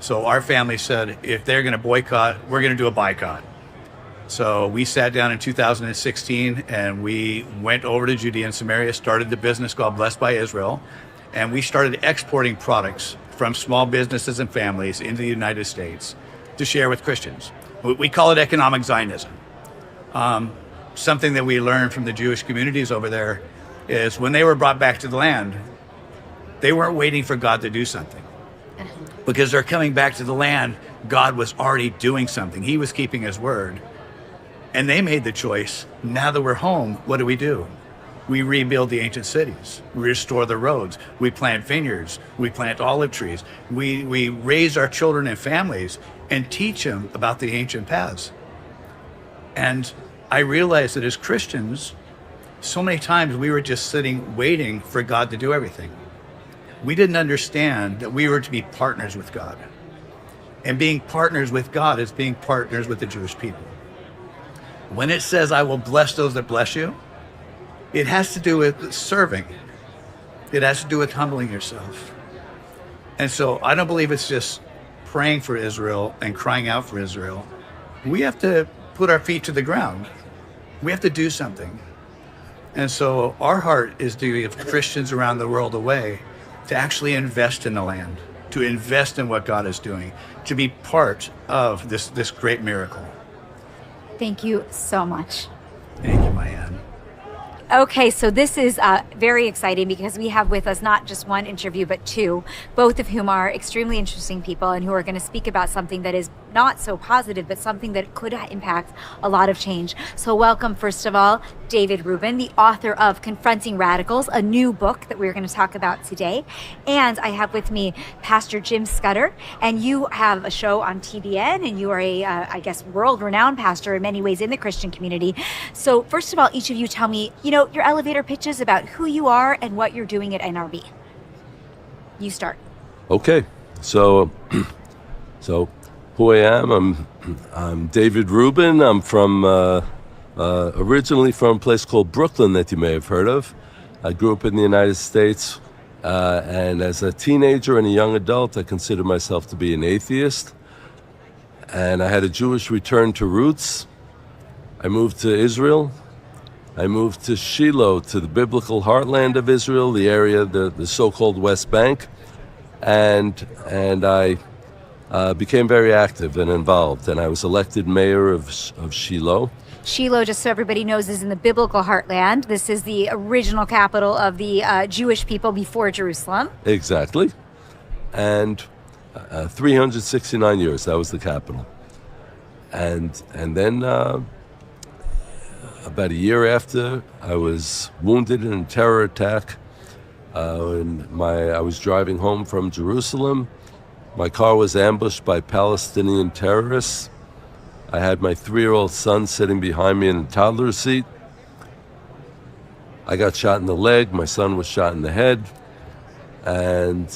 So our family said, if they're going to boycott, we're going to do a boycott. So we sat down in 2016 and we went over to Judea and Samaria, started the business called Blessed by Israel, and we started exporting products from small businesses and families into the United States to share with Christians. We call it economic Zionism. Something that we learned from the Jewish communities over there is when they were brought back to the land, they weren't waiting for God to do something. Because they're coming back to the land, God was already doing something. He was keeping his word. And they made the choice, now that we're home, what do? We rebuild the ancient cities. We restore the roads. We plant vineyards. We plant olive trees. We raise our children and families and teach them about the ancient paths. And I realized that as Christians, so many times we were just sitting waiting for God to do everything. We didn't understand that we were to be partners with God. And being partners with God is being partners with the Jewish people. When it says, I will bless those that bless you, it has to do with serving. It has to do with humbling yourself. And so I don't believe it's just praying for Israel and crying out for Israel. We have to put our feet to the ground. We have to do something. And so our heart is to give Christians around the world a way to actually invest in the land, to invest in what God is doing, to be part of this great miracle. Thank you so much. Thank you, Mayan. Okay, so this is very exciting because we have with us not just one interview, but two, both of whom are extremely interesting people and who are going to speak about something that is not so positive, but something that could impact a lot of change. So welcome, first of all, David Rubin, the author of Confronting Radicals, a new book that we're going to talk about today. And I have with me Pastor Jim Scudder, and you have a show on TBN, and you are a, I guess, world-renowned pastor in many ways in the Christian community. So first of all, each of you tell me, your elevator pitches about who you are and what you're doing at NRB. You start. Okay, so who I am, I'm David Rubin. I'm from originally from a place called Brooklyn that you may have heard of. I grew up in the United States, and as a teenager and a young adult, I considered myself to be an atheist. And I had a Jewish return to roots. I moved to Israel. I moved to Shiloh, to the biblical heartland of Israel, the area, the so-called West Bank, and I became very active and involved, and I was elected mayor of Shiloh. Shiloh, just so everybody knows, is in the biblical heartland. This is the original capital of the Jewish people before Jerusalem. Exactly. And 369 years, that was the capital. And then about a year after, I was wounded in a terror attack. I was driving home from Jerusalem. My car was ambushed by Palestinian terrorists. I had my 3-year-old son sitting behind me in the toddler seat. I got shot in the leg. My son was shot in the head. And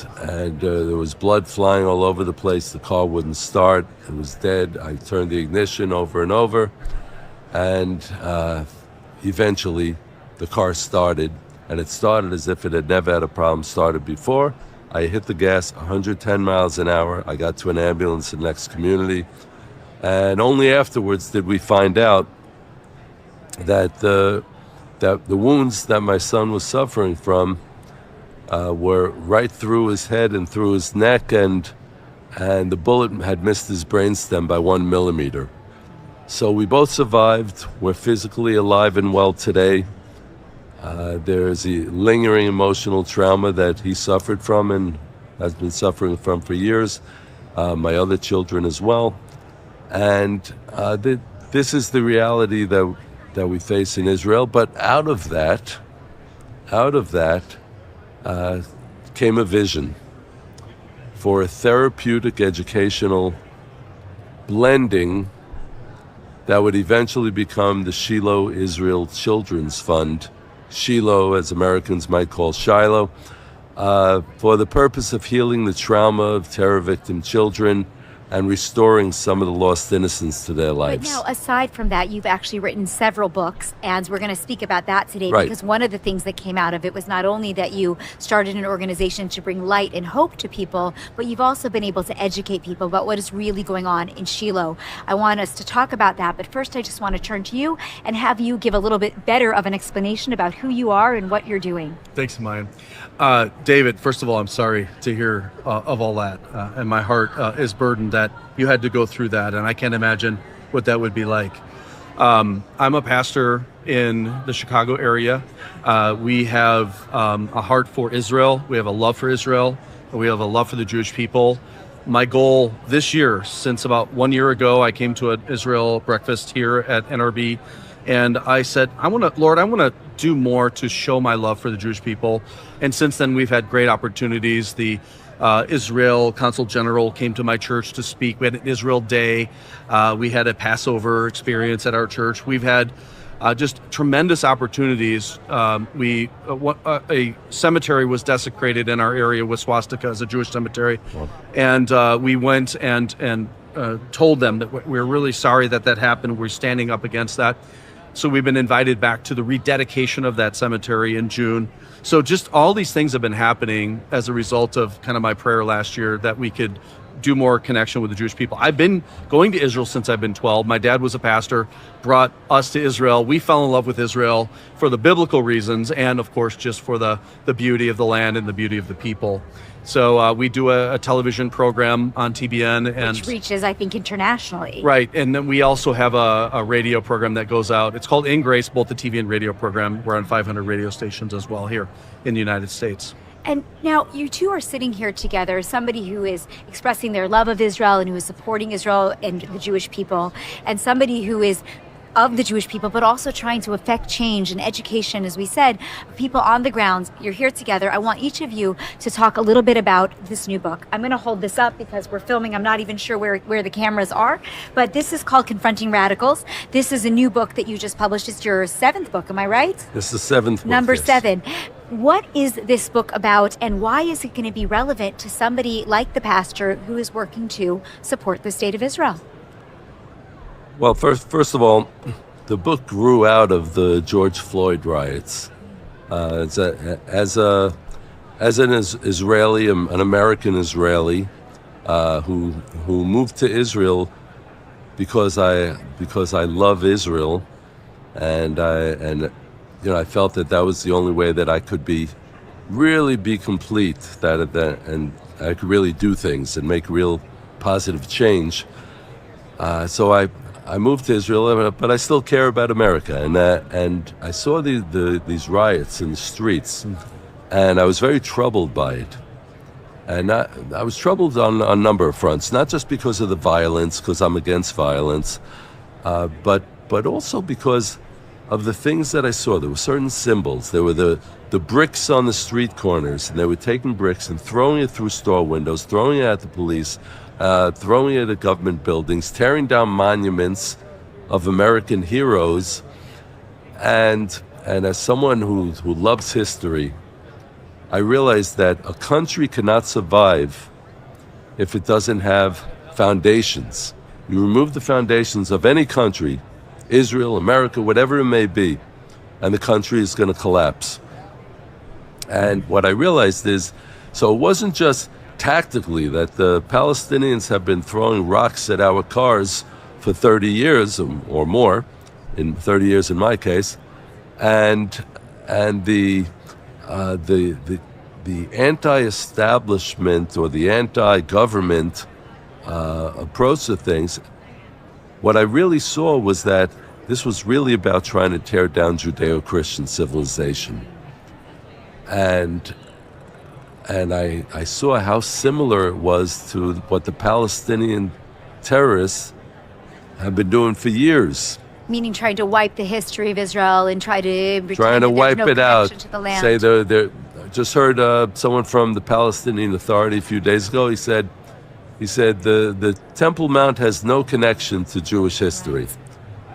there was blood flying all over the place. The car wouldn't start. It was dead. I turned the ignition over and over. And eventually the car started, and it started as if it had never had a problem started before. I hit the gas 110 miles an hour. I got to an ambulance in the next community, and only afterwards did we find out that the wounds that my son was suffering from were right through his head and through his neck, and the bullet had missed his brainstem by 1 millimeter. So we both survived. We're physically alive and well today. There's a lingering emotional trauma that he suffered from and has been suffering from for years. My other children as well. And this is the reality that we face in Israel. But out of that came a vision for a therapeutic educational blending that would eventually become the Shiloh Israel Children's Fund, Shiloh, as Americans might call Shiloh, for the purpose of healing the trauma of terror victim children and restoring some of the lost innocence to their But lives. now, aside from that, you've actually written several books, and we're going to speak about that today. Right. Because one of the things that came out of it was not only that you started an organization to bring light and hope to people, but you've also been able to educate people about what is really going on in Shiloh. I want us to talk about that, but first I just want to turn to you and have you give a little bit better of an explanation about who you are and what you're doing. Thanks, Mayan. David, first of all, I'm sorry to hear of all that, and my heart is burdened that you had to go through that, and I can't imagine what that would be like. I'm a pastor in the Chicago area. We have a heart for Israel. We have a love for Israel. We have a love for the Jewish people. My goal this year, since about 1 year ago, I came to an Israel breakfast here at NRB, and I said, Lord, I want to do more to show my love for the Jewish people. And since then, we've had great opportunities. The Israel Consul General came to my church to speak. We had an Israel Day. We had a Passover experience at our church. We've had just tremendous opportunities. A cemetery was desecrated in our area with swastikas, a Jewish cemetery. Wow. And we went and told them that we're really sorry that happened. We're standing up against that. So we've been invited back to the rededication of that cemetery in June. So just all these things have been happening as a result of kind of my prayer last year that we could do more connection with the Jewish people. I've been going to Israel since I've been 12. My dad was a pastor, brought us to Israel. We fell in love with Israel for the biblical reasons and, of course, just for the beauty of the land and the beauty of the people. So we do a television program on TBN. Which reaches, I think, internationally. Right. And then we also have a radio program that goes out. It's called In Grace, both the TV and radio program. We're on 500 radio stations as well here in the United States. And now you two are sitting here together, somebody who is expressing their love of Israel and who is supporting Israel and the Jewish people, and somebody who is of the Jewish people, but also trying to affect change and education, as we said, people on the ground. You're here together. I want each of you to talk a little bit about this new book. I'm going to hold this up because we're filming. I'm not even sure where the cameras are, but this is called Confronting Radicals. This is a new book that you just published. It's your 7th book, am I right? This is the 7th book. Number yes. 7. What is this book about, and why is it going to be relevant to somebody like the pastor who is working to support the state of Israel? Well, first of all, the book grew out of the George Floyd riots. As an Israeli, an American Israeli, who moved to Israel because I love Israel, and I felt that was the only way that I could really be complete, and I could really do things and make real positive change. So I moved to Israel, but I still care about America, and I saw these riots in the streets, and I was very troubled by it. And I was troubled on a number of fronts, not just because of the violence, because I'm against violence, but also because of the things that I saw. There were certain symbols. There were the bricks on the street corners, and they were taking bricks and throwing it through store windows, throwing it at the police, throwing it at government buildings, tearing down monuments of American heroes. And as someone who loves history, I realized that a country cannot survive if it doesn't have foundations. You remove the foundations of any country, Israel, America, whatever it may be, and the country is going to collapse. And what I realized is, so it wasn't just tactically that the Palestinians have been throwing rocks at our cars for 30 years or more, in 30 years in my case, and the anti-establishment or the anti-government approach to things. What I really saw was that this was really about trying to tear down Judeo-Christian civilization. And I saw how similar it was to what the Palestinian terrorists have been doing for years. Meaning trying to wipe the history of Israel and trying to wipe it out. To the land. Say I just heard someone from the Palestinian Authority a few days ago. He said the Temple Mount has no connection to Jewish history.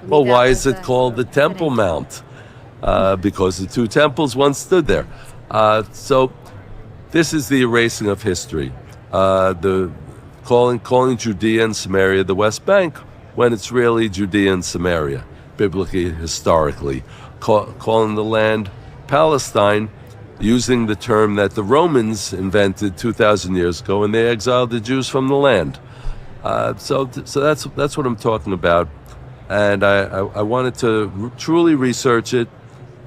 Well, why is it called the Temple Mount? Because the two temples once stood there. So this is the erasing of history. The calling Judea and Samaria the West Bank when it's really Judea and Samaria, biblically, historically. Calling the land Palestine, using the term that the Romans invented 2,000 years ago when they exiled the Jews from the land. So that's what I'm talking about. And I wanted to truly research it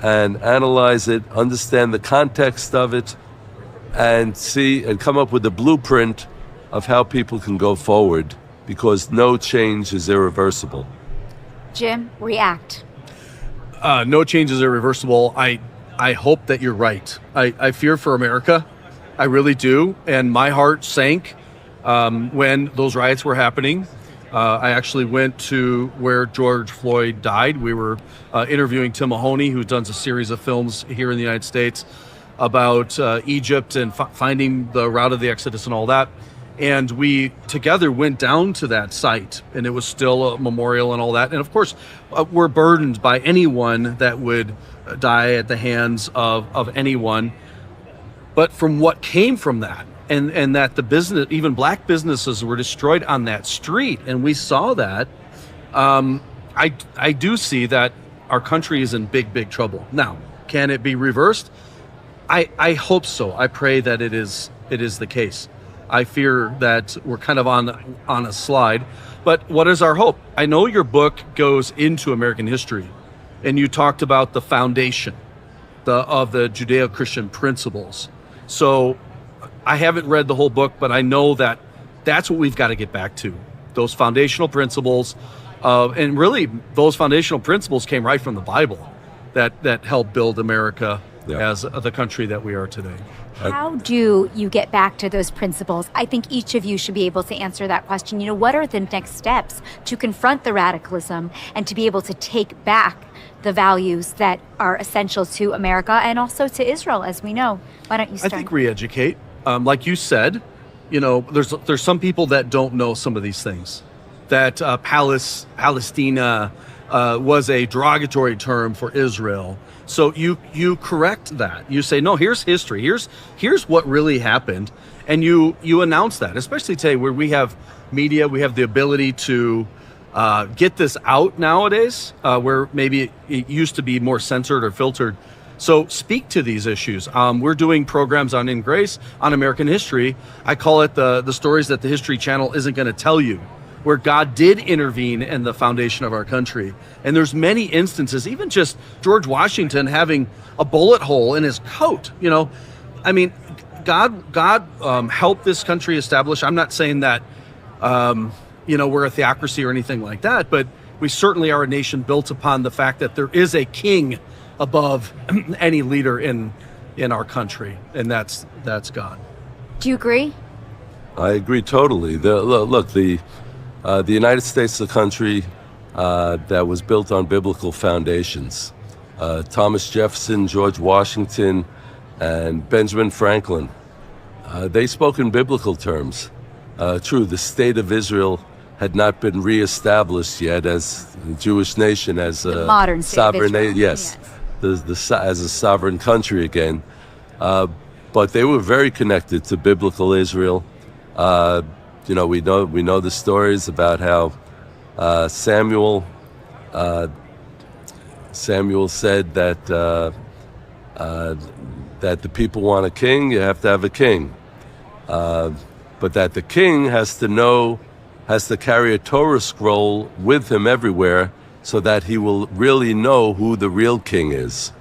and analyze it, understand the context of it, and come up with a blueprint of how people can go forward, because no change is irreversible. Jim, react. No change is irreversible. I hope that you're right. I fear for America. I really do. And my heart sank when those riots were happening. I actually went to where George Floyd died. We were interviewing Tim Mahoney, who does a series of films here in the United States about Egypt and finding the route of the Exodus and all that. And we together went down to that site, and it was still a memorial and all that. And of course, we're burdened by anyone that would die at the hands of anyone. But from what came from that, and that the business, even black businesses were destroyed on that street, and we saw that, I do see that our country is in big, big trouble. Now, can it be reversed? I hope so. I pray that it is the case. I fear that we're kind of on a slide. But what is our hope? I know your book goes into American history, and you talked about the foundation of the Judeo-Christian principles. So I haven't read the whole book, but I know that that's what we've got to get back to, those foundational principles. And really, those foundational principles came right from the Bible that helped build America as the country that we are today. How do you get back to those principles? I think each of you should be able to answer that question. What are the next steps to confront the radicalism and to be able to take back the values that are essential to America and also to Israel, as we know? Why don't you start? I think re-educate. Like you said, there's some people that don't know some of these things. That Palestina was a derogatory term for Israel. So you correct that. You say, no, here's history. Here's what really happened. And you announce that, especially today where we have media, we have the ability to get this out nowadays, where maybe it used to be more censored or filtered. So speak to these issues. We're doing programs on In Grace, on American history. I call it the stories that the History Channel isn't going to tell you, where God did intervene in the foundation of our country. And there's many instances, even just George Washington having a bullet hole in his coat. God helped this country establish. I'm not saying that, we're a theocracy or anything like that, but we certainly are a nation built upon the fact that there is a king above any leader in our country, and that's God. Do you agree? I agree totally. The United States is a country that was built on biblical foundations. Thomas Jefferson, George Washington, and Benjamin Franklin, they spoke in biblical terms. True, the state of Israel had not been reestablished yet as a Jewish nation, as a modern sovereign nation. Yes, as a sovereign country again. But they were very connected to biblical Israel. We know the stories about how Samuel said that the people want a king, you have to have a king, but that the king has to carry a Torah scroll with him everywhere, so that he will really know who the real king is.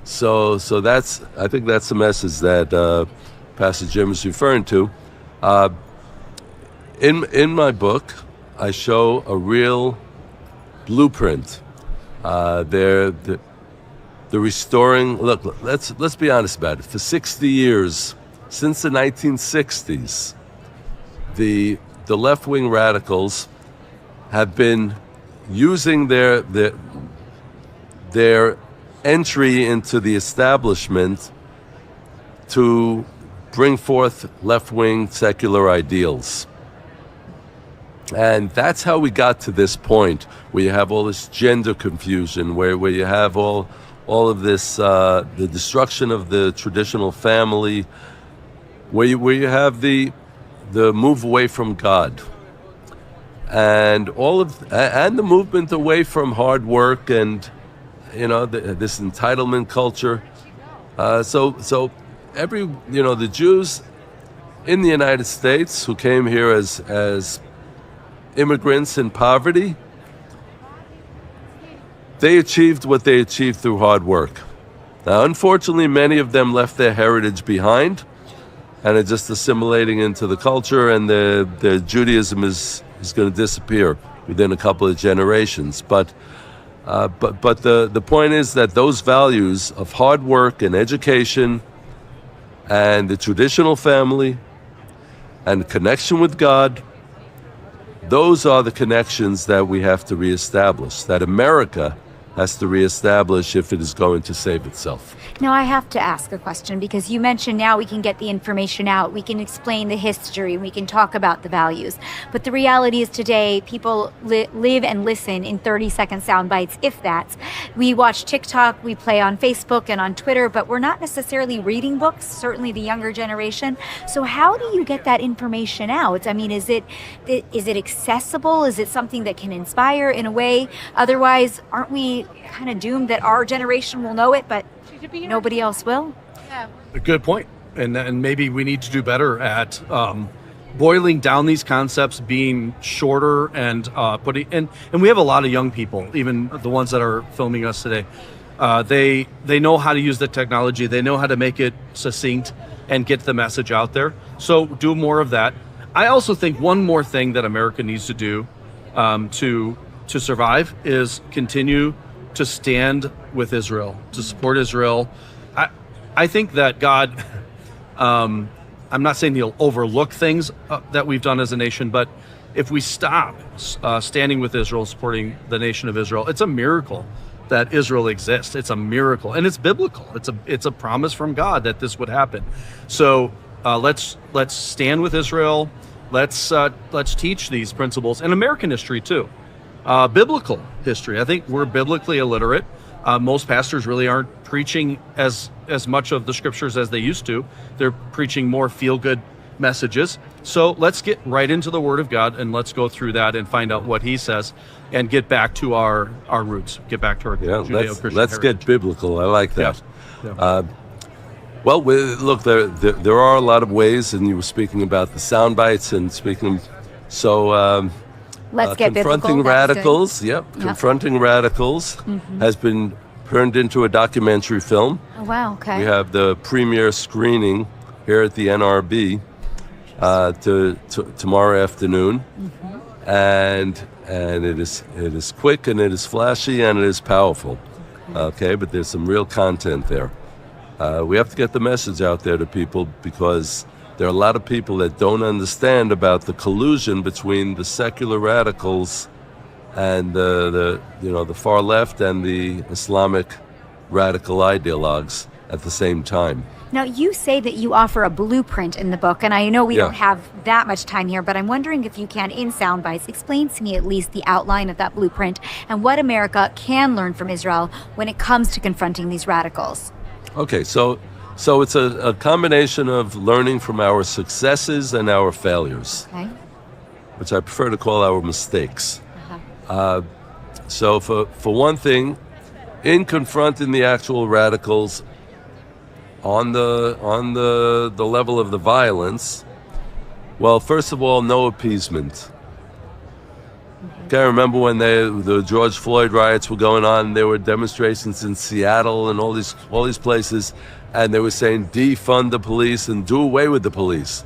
So I think that's the message that Pastor Jim is referring to. In my book, I show a real blueprint. The restoring. Look, let's be honest about it. For 60 years, since the 1960s, the left-wing radicals have been using their entry into the establishment to bring forth left-wing secular ideals. And that's how we got to this point where you have all this gender confusion, where you have all of this, the destruction of the traditional family, where you have the move away from God, and and the movement away from hard work and this entitlement culture. So every the Jews in the United States who came here as immigrants in poverty, they achieved what they achieved through hard work. Now, unfortunately, many of them left their heritage behind and are just assimilating into the culture, and their Judaism is going to disappear within a couple of generations. But the point is that those values of hard work and education and the traditional family and connection with God, those are the connections that we have to reestablish, that America has to reestablish if it is going to save itself. Now, I have to ask a question, because you mentioned now we can get the information out, we can explain the history, we can talk about the values. But the reality is today, people live and listen in 30-second sound bites, if that. We watch TikTok, we play on Facebook and on Twitter, but we're not necessarily reading books, certainly the younger generation. So how do you get that information out? I mean, is it accessible? Is it something that can inspire in a way? Otherwise, aren't we kind of doomed that our generation will know it, but nobody else will? A good point. And maybe we need to do better at boiling down these concepts, being shorter, and putting. And we have a lot of young people, even the ones that are filming us today. They know how to use the technology. They know how to make it succinct and get the message out there. So do more of that. I also think one more thing that America needs to do to survive is continue to stand with Israel, to support Israel. I think that God, I'm not saying he'll overlook things that we've done as a nation, but if we stop standing with Israel, supporting the nation of Israel, it's a miracle that Israel exists. It's a miracle, and it's biblical. It's a promise from God that this would happen. So let's stand with Israel. Let's teach these principles, and American history too. Biblical history. I think we're biblically illiterate. Most pastors really aren't preaching as much of the scriptures as they used to. They're preaching more feel-good messages. So let's get right into the Word of God, and let's go through that and find out what He says, and get back to our roots. Get back to our Judeo-Christian let's heritage. get biblical. I like that. Yeah. Well, look, there are a lot of ways, and you were speaking about the sound bites and speaking. So. Let's get Confronting biblical. Radicals, Confronting Radicals has been turned into a documentary film. Oh, wow, okay. We have the premiere screening here at the NRB tomorrow afternoon, and it is quick, and it is flashy, and it is powerful. Okay, but there's some real content there. We have to get the message out there to people, because there are a lot of people that don't understand about the collusion between the secular radicals and the far left and the Islamic radical ideologues at the same time. Now, you say that you offer a blueprint in the book, and I know we don't have that much time here, but I'm wondering if you can, in sound bites, explain to me at least the outline of that blueprint and what America can learn from Israel when it comes to confronting these radicals. Okay, so it's a combination of learning from our successes and our failures, Okay. which I prefer to call our mistakes. So for one thing, in confronting the actual radicals on the level of the violence, well, first of all, no appeasement. Okay, I remember when the George Floyd riots were going on, there were demonstrations in Seattle and all these places, and they were saying defund the police and do away with the police.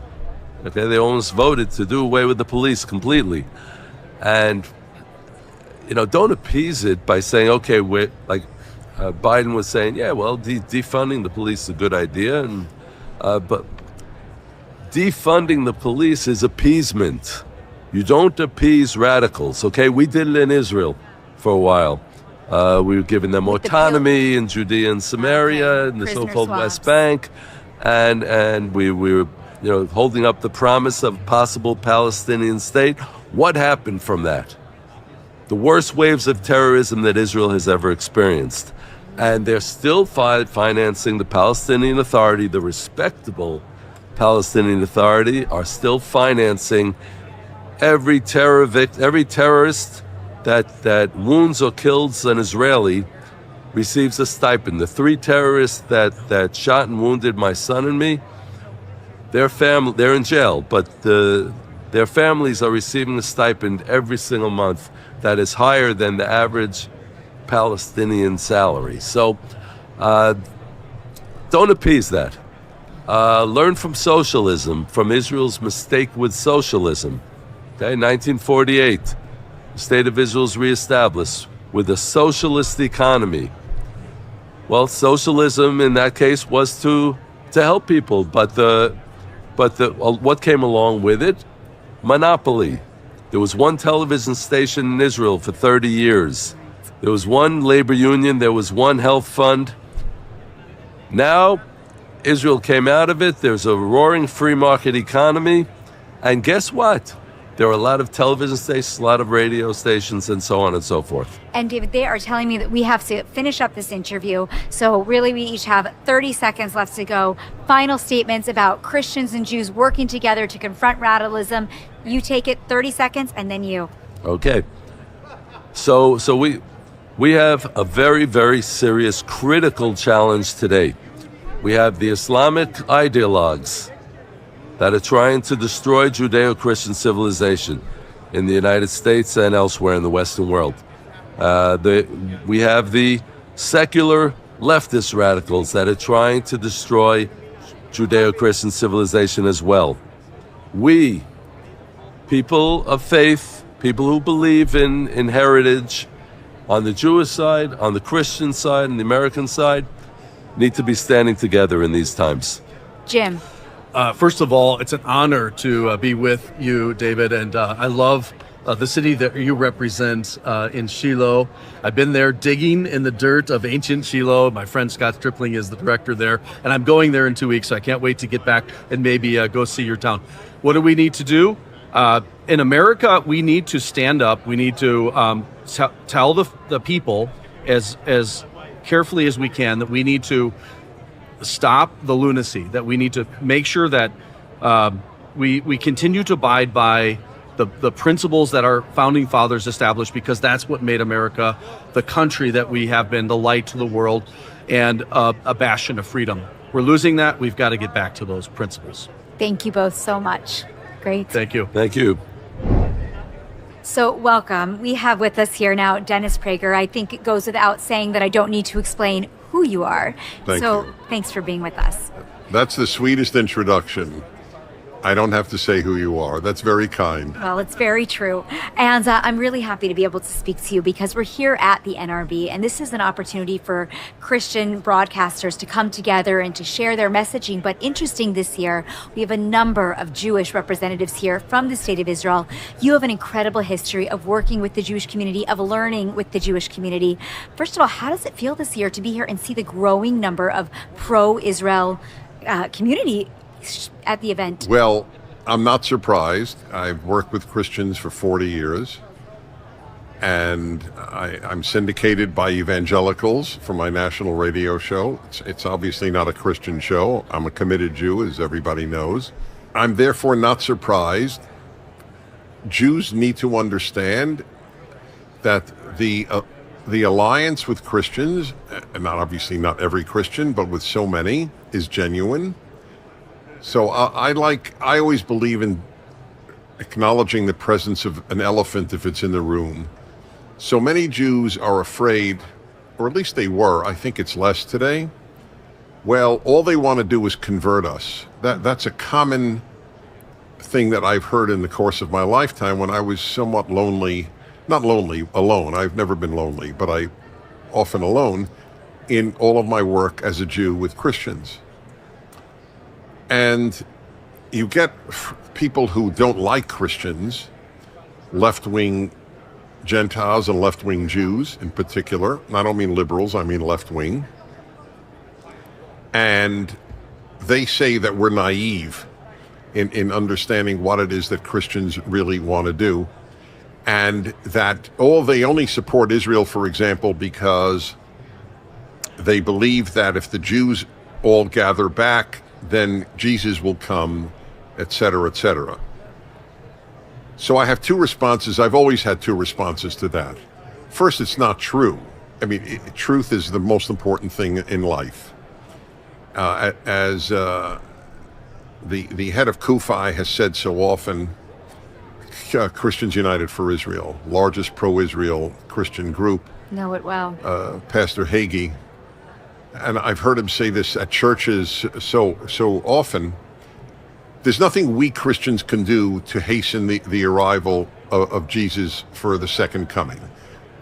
Okay, they almost voted to do away with the police completely. And don't appease it by saying, okay, we're like Biden was saying, yeah, well, defunding the police is a good idea, and but defunding the police is appeasement. You don't appease radicals, okay? We did it in Israel for a while. We were giving them autonomy in Judea and Samaria and the Prisoner so-called swaps. West Bank, and we were holding up the promise of possible Palestinian state, What happened from that? The worst waves of terrorism that Israel has ever experienced. And they're still financing the Palestinian Authority, the respectable Palestinian Authority, are still financing every terrorist that wounds or kills an Israeli receives a stipend. The 3 terrorists that shot and wounded my son and me, they're in jail, but their families are receiving a stipend every single month that is higher than the average Palestinian salary. So don't appease that. Learn from socialism, from Israel's mistake with socialism. Okay, 1948, the state of Israel is reestablished with a socialist economy. Well, socialism in that case was to help people, but what came along with it? Monopoly. There was one television station in Israel for 30 years. There was one labor union. There was one health fund. Now, Israel came out of it. There's a roaring free market economy. And guess what? There are a lot of television stations, a lot of radio stations, and so on and so forth. And David, they are telling me that we have to finish up this interview. So really, we each have 30 seconds left to go. Final statements about Christians and Jews working together to confront radicalism. You take it, 30 seconds, and then you. Okay. So we have a very, very serious, critical challenge today. We have the Islamic ideologues that are trying to destroy Judeo-Christian civilization in the United States and elsewhere in the Western world. We have the secular leftist radicals that are trying to destroy Judeo-Christian civilization as well. We, people of faith, people who believe in heritage, on the Jewish side, on the Christian side, and the American side, need to be standing together in these times. Jim. First of all, it's an honor to be with you, David, and I love the city that you represent in Shiloh. I've been there digging in the dirt of ancient Shiloh. My friend Scott Stripling is the director there, and I'm going there in 2 weeks, so I can't wait to get back and maybe go see your town. What do we need to do? In America, we need to stand up. We need to tell the people as carefully as we can that we need to stop the lunacy, that we need to make sure that we continue to abide by the principles that our founding fathers established, because that's what made America the country that we have been, the light to the world and a bastion of freedom. We're losing that. We've got to get back to those principles. Thank you both so much. Great. Thank you. Thank you. So welcome. We have with us here now Dennis Prager. I think it goes without saying that I don't need to explain who you are. Thank you. Thanks for being with us. That's the sweetest introduction. I don't have to say who you are. That's very kind. Well, it's very true. And I'm really happy to be able to speak to you because we're here at the NRB, and this is an opportunity for Christian broadcasters to come together and to share their messaging. But interesting this year, we have a number of Jewish representatives here from the state of Israel. You have an incredible history of working with the Jewish community, of learning with the Jewish community. First of all, how does it feel this year to be here and see the growing number of pro-Israel community at the event? Well, I'm not surprised. I've worked with Christians for 40 years, and I'm syndicated by evangelicals for my national radio show. It's obviously not a Christian show. I'm a committed Jew, as everybody knows. I'm therefore not surprised. Jews need to understand that the alliance with Christians, and obviously not every Christian, but with so many, is genuine. So I always believe in acknowledging the presence of an elephant if it's in the room. So many Jews are afraid, or at least they were, I think it's less today. Well, all they want to do is convert us. That's a common thing that I've heard in the course of my lifetime when I was somewhat lonely, not lonely, alone. I've never been lonely, but I often alone in all of my work as a Jew with Christians. And you get people who don't like Christians, left-wing Gentiles and left-wing Jews in particular. I don't mean liberals, I mean left-wing. And they say that we're naive in understanding what it is that Christians really want to do. and that they only support Israel, for example, because they believe that if the Jews all gather back, then Jesus will come, etc., etc. So I have two responses. I've always had two responses to that. First, it's not true. I mean, truth is the most important thing in life. As the head of Kufi has said so often, Christians United for Israel, largest pro-Israel Christian group. Know it well. Pastor Hagee, and I've heard him say this at churches so often. There's nothing we Christians can do to hasten the arrival of Jesus for the second coming.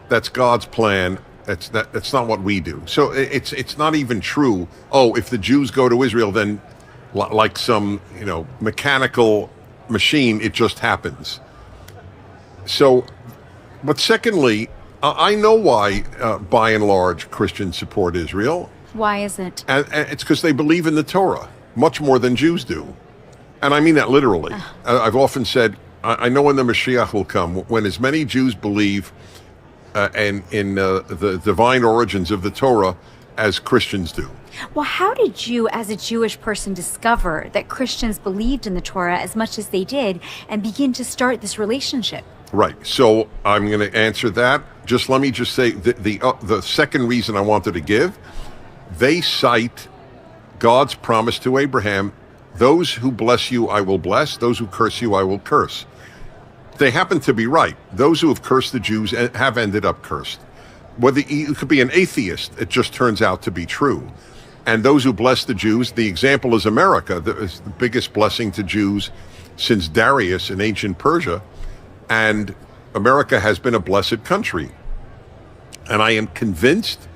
That's God's plan. That's not what we do. So it's not even true. Oh, if the Jews go to Israel, then like some mechanical machine, it just happens. So, but secondly, I know why by and large Christians support Israel. Why is it? And it's because they believe in the Torah much more than Jews do. And I mean that literally. I've often said, I know when the Mashiach will come, when as many Jews believe in the divine origins of the Torah as Christians do. Well, how did you, as a Jewish person, discover that Christians believed in the Torah as much as they did and begin to start this relationship? Right. So I'm going to answer that. Let me say the second reason I wanted to give. They cite God's promise to Abraham, those who bless you I will bless, those who curse you I will curse. They happen to be right. Those who have cursed the Jews have ended up cursed. Whether you could be an atheist, it just turns out to be true. And those who bless the Jews, the example is America, the biggest blessing to Jews since Darius in ancient Persia. And America has been a blessed country. And I am convinced,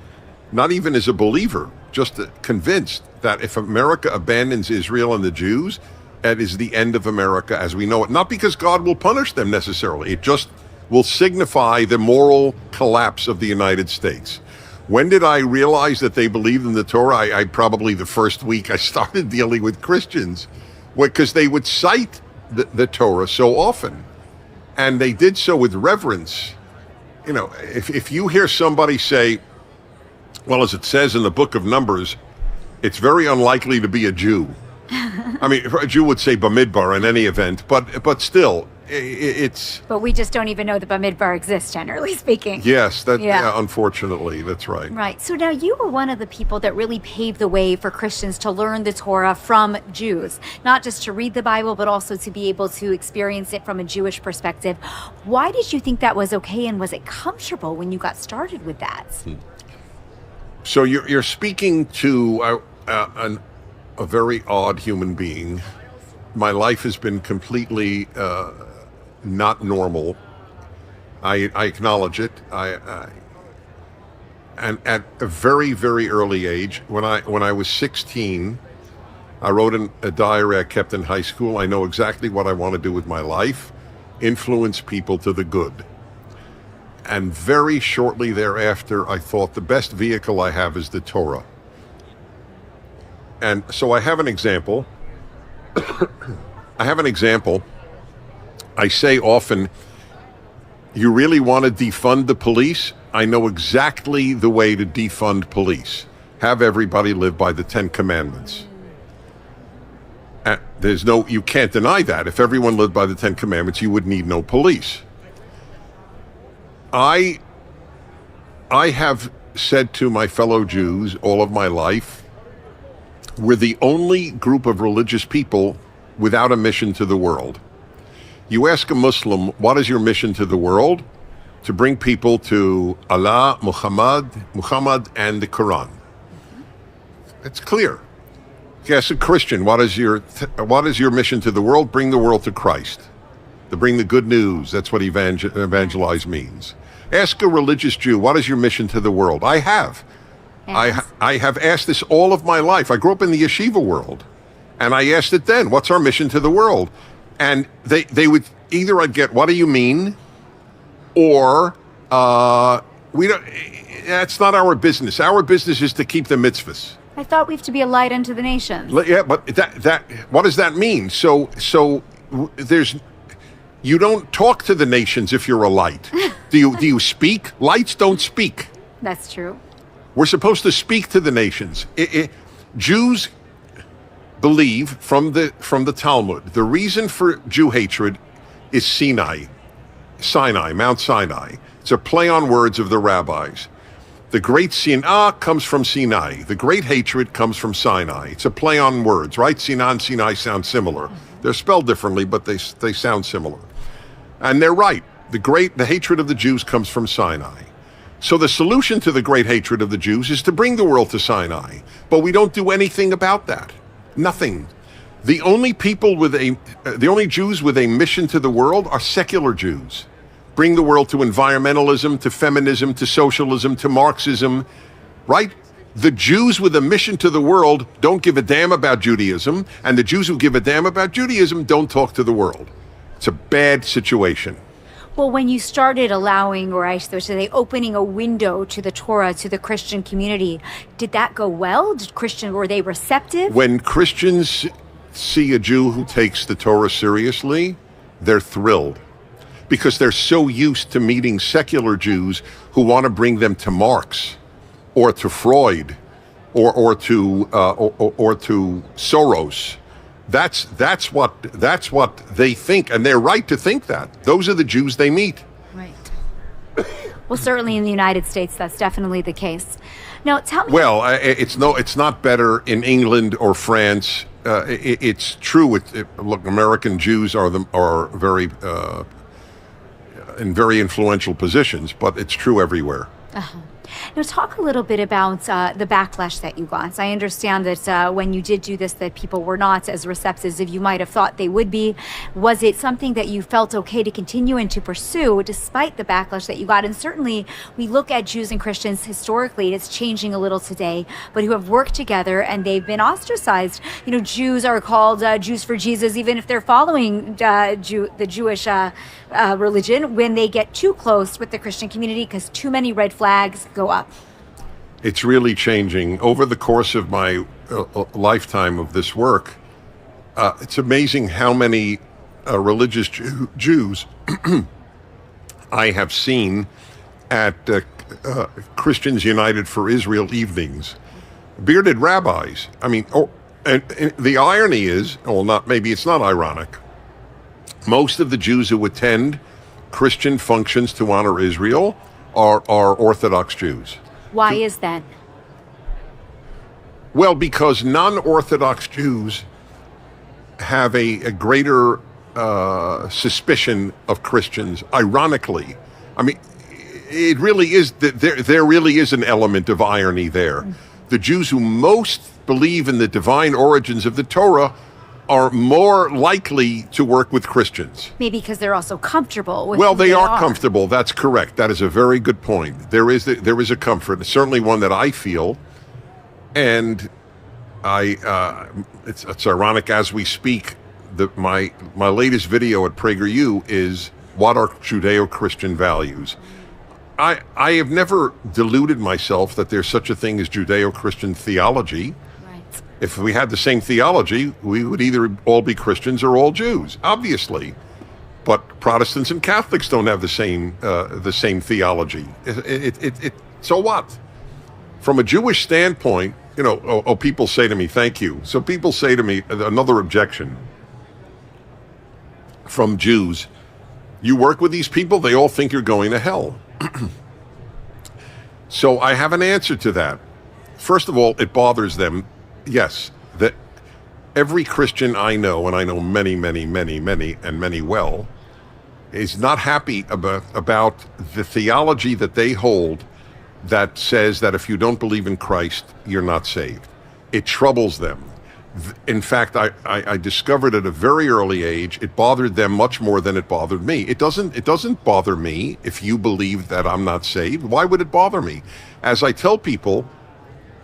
not even as a believer, just convinced that if America abandons Israel and the Jews, that is the end of America as we know it. Not because God will punish them necessarily. It just will signify the moral collapse of the United States. When did I realize that they believed in the Torah? I probably the first week I started dealing with Christians, because they would cite the Torah so often. And they did so with reverence. If you hear somebody say, well, as it says in the book of Numbers, it's very unlikely to be a Jew. I mean, a Jew would say Bamidbar in any event, but still, it's... But we just don't even know that Bamidbar exists, generally speaking. Yes, unfortunately, that's right. Right. So now you were one of the people that really paved the way for Christians to learn the Torah from Jews, not just to read the Bible, but also to be able to experience it from a Jewish perspective. Why did you think that was okay, and was it comfortable when you got started with that? So you're speaking to a very odd human being. My life has been completely not normal. I acknowledge it. And at a very, very early age, when I was 16, I wrote in a diary I kept in high school. I know exactly what I want to do with my life: influence people to the good. And very shortly thereafter, I thought the best vehicle I have is the Torah. And so I have an example. I say often, you really want to defund the police? I know exactly the way to defund police. Have everybody live by the 10 Commandments. You can't deny that. If everyone lived by the 10 Commandments, you would need no police. I have said to my fellow Jews all of my life, we're the only group of religious people without a mission to the world. You ask a Muslim, what is your mission to the world? To bring people to Allah, Muhammad, and the Quran. It's clear. You ask a Christian, what is your mission to the world? Bring the world to Christ. To bring the good news. That's what evangelize means. Ask a religious Jew, what is your mission to the world? I have. Yes. I have asked this all of my life. I grew up in the yeshiva world. And I asked it then, what's our mission to the world? And they would either I'd get, what do you mean? Or we don't. That's not our business. Our business is to keep the mitzvahs. I thought we have to be a light unto the nations. Yeah, but that what does that mean? So there's You don't talk to the nations if you're a light. Do you speak? Lights don't speak. That's true. We're supposed to speak to the nations. Jews believe from the Talmud, the reason for Jew hatred is Sinai, Mount Sinai. It's a play on words of the rabbis. The great Sinah comes from Sinai. The great hatred comes from Sinai. It's a play on words, right? Sinah and Sinai sound similar. They're spelled differently, but they sound similar. And they're right. The hatred of the Jews comes from Sinai. So the solution to the great hatred of the Jews is to bring the world to Sinai. But we don't do anything about that. Nothing. The only Jews with a mission to the world are secular Jews. Bring the world to environmentalism, to feminism, to socialism, to Marxism, right? The Jews with a mission to the world don't give a damn about Judaism, and the Jews who give a damn about Judaism don't talk to the world. It's a bad situation. Well, when you started allowing, or I should say, opening a window to the Torah, to the Christian community, did that go well? Were they receptive? When Christians see a Jew who takes the Torah seriously, they're thrilled. Because they're so used to meeting secular Jews who want to bring them to Marx, or to Freud, or to Soros. That's what they think, and they're right to think that. Those are the Jews they meet. Right. Well, certainly in the United States, that's definitely the case. Now, tell me. Well, it's not better in England or France. It's true. Look, American Jews are very in very influential positions, but it's true everywhere. Uh-huh. Now, talk a little bit about the backlash that you got. I understand that when you did do this, that people were not as receptive as you might have thought they would be. Was it something that you felt okay to continue and to pursue despite the backlash that you got? And certainly, we look at Jews and Christians historically, it's changing a little today, but who have worked together and they've been ostracized. You know, Jews are called Jews for Jesus, even if they're following the Jewish religion, when they get too close with the Christian community, because too many red flags go up. It's really changing. Over the course of my lifetime of this work, it's amazing how many religious Jews I have seen at Christians United for Israel evenings. Bearded rabbis. I mean, and the irony is, maybe it's not ironic. Most of the Jews who attend Christian functions to honor Israel are Orthodox Jews. Why is that? Well, because non-Orthodox Jews have a greater suspicion of Christians, ironically. I mean, it really is, there really is an element of irony there. The Jews who most believe in the divine origins of the Torah are more likely to work with Christians. Maybe because they're also comfortable with Well, who they are comfortable. That's correct. That is a very good point. There is a comfort, certainly one that I feel, and it's ironic as we speak. My latest video at PragerU is what are Judeo-Christian values. I have never deluded myself that there's such a thing as Judeo-Christian theology. If we had the same theology, we would either all be Christians or all Jews, obviously. But Protestants and Catholics don't have the same theology. So what? From a Jewish standpoint, people say to me, thank you. So people say to me, another objection from Jews, you work with these people, they all think you're going to hell. So I have an answer to that. First of all, it bothers them. Yes, that every Christian I know, and I know many, many, many, many, and many well, is not happy about the theology that they hold that says that if you don't believe in Christ, you're not saved. It troubles them. In fact, I discovered at a very early age, it bothered them much more than it bothered me. It doesn't bother me if you believe that I'm not saved. Why would it bother me? As I tell people,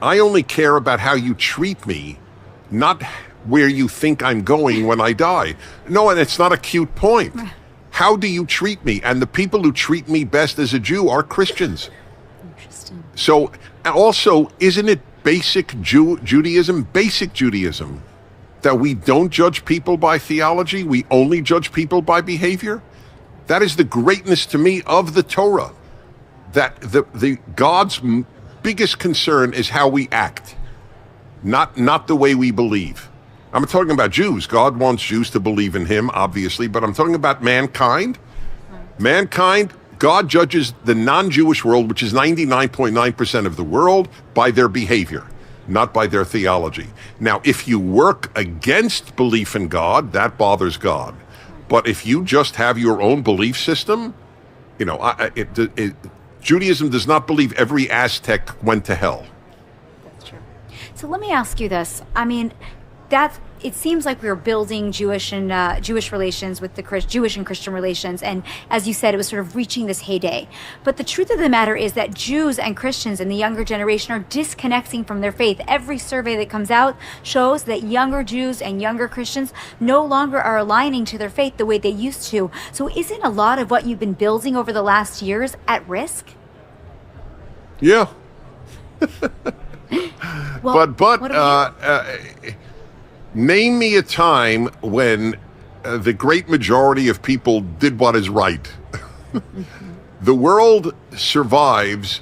I only care about how you treat me, not where you think I'm going when I die. No, and it's not a cute point. How do you treat me? And the people who treat me best as a Jew are Christians. Interesting. So also, isn't it basic Judaism, that we don't judge people by theology, we only judge people by behavior? That is the greatness to me of the Torah. That the God's biggest concern is how we act, not the way we believe. I'm talking about Jews. God wants Jews to believe in him, obviously, but I'm talking about mankind. Mankind, God judges the non-Jewish world, which is 99.9% of the world, by their behavior, not by their theology. Now, if you work against belief in God, that bothers God. But if you just have your own belief system, you know, Judaism does not believe every Aztec went to hell. That's true. So let me ask you this. I mean, it seems like we were building Jewish relations with the Jewish and Christian relations, and as you said, it was sort of reaching this heyday. But the truth of the matter is that Jews and Christians and the younger generation are disconnecting from their faith. Every survey that comes out shows that younger Jews and younger Christians no longer are aligning to their faith the way they used to. So isn't a lot of what you've been building over the last years at risk? Yeah. Well, name me a time when the great majority of people did what is right. The world survives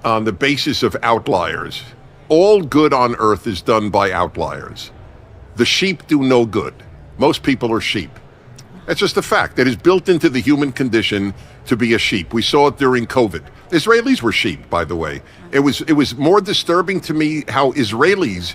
on the basis of outliers. All good on earth is done by outliers. The sheep do no good. Most people are sheep. That's just a fact. It is built into the human condition to be a sheep. We saw it during COVID. Israelis were sheep, by the way. It was more disturbing to me how Israelis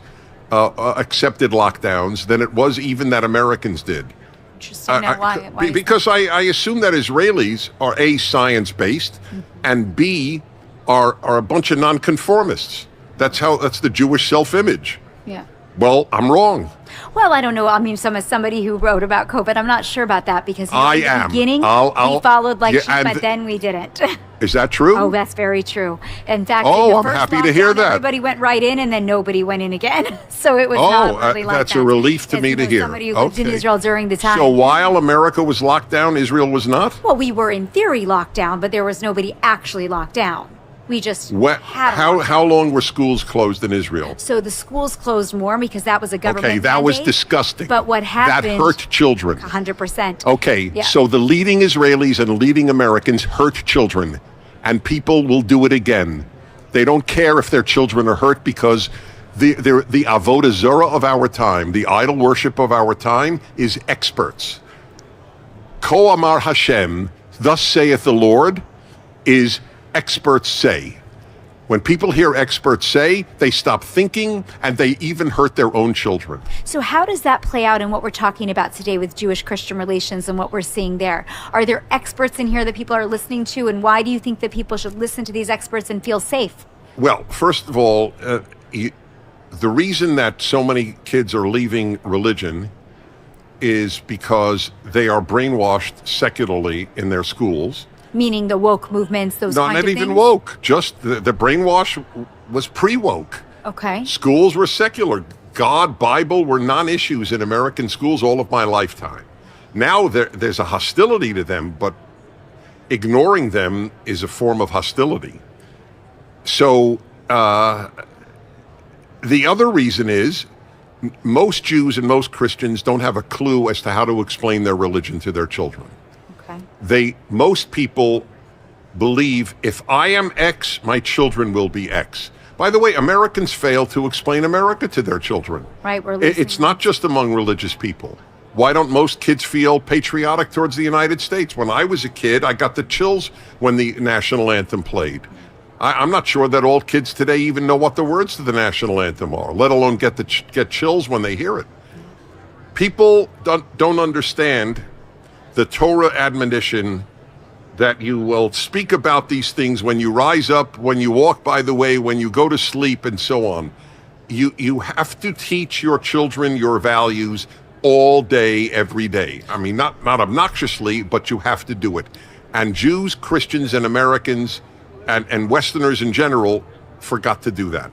accepted lockdowns than it was even that Americans did. Interesting. Now, why because I assume that Israelis are A, science-based, and B, are a bunch of nonconformists. That's the Jewish self-image. Yeah. Well, I'm wrong. Well, I don't know. I mean, as somebody who wrote about COVID, I'm not sure about that because I in the am. beginning, we followed like sheep, but then we didn't. Is that true? Oh, that's very true. In fact, I'm first happy to hear lockdown, that. Everybody went right in, and then nobody went in again. So it was not really like that's that. a relief to me to hear. Somebody who lived in Israel during the time. So while America was locked down, Israel was not? Well, we were in theory locked down, but there was nobody actually locked down. We just had how long were schools closed in Israel? So the schools closed more because that was a government Okay, that was disgusting. But what happened... That hurt children. 100%. Okay, yeah. So the leading Israelis and leading Americans hurt children, and people will do it again. They don't care if their children are hurt because the avodah zarah of our time, the idol worship of our time, is experts. Ko amar Hashem, thus saith the Lord, is experts say. When people hear experts say, they stop thinking and they even hurt their own children. So how does that play out in what we're talking about today with Jewish-Christian relations and what we're seeing there? Are there experts in here that people are listening to, and why do you think that people should listen to these experts and feel safe? Well, first of all, the reason that so many kids are leaving religion is because they are brainwashed secularly in their schools. Meaning the woke movements, those kind of things? No, not even woke. Just the brainwash was pre-woke. Okay. Schools were secular. God, Bible were non-issues in American schools all of my lifetime. Now there's a hostility to them, but ignoring them is a form of hostility. So the other reason is most Jews and most Christians don't have a clue as to how to explain their religion to their children. Most people believe if I am X, my children will be X. By the way, Americans fail to explain America to their children. Right, it's not just among religious people. Why don't most kids feel patriotic towards the United States? When I was a kid, I got the chills when the national anthem played. I'm not sure that all kids today even know what the words to the national anthem are, let alone get chills when they hear it. People don't understand the Torah admonition that you will speak about these things when you rise up, when you walk by the way, when you go to sleep, and so on. You have to teach your children your values all day, every day. I mean, not obnoxiously, but you have to do it. And Jews, Christians, and Americans, and Westerners in general forgot to do that.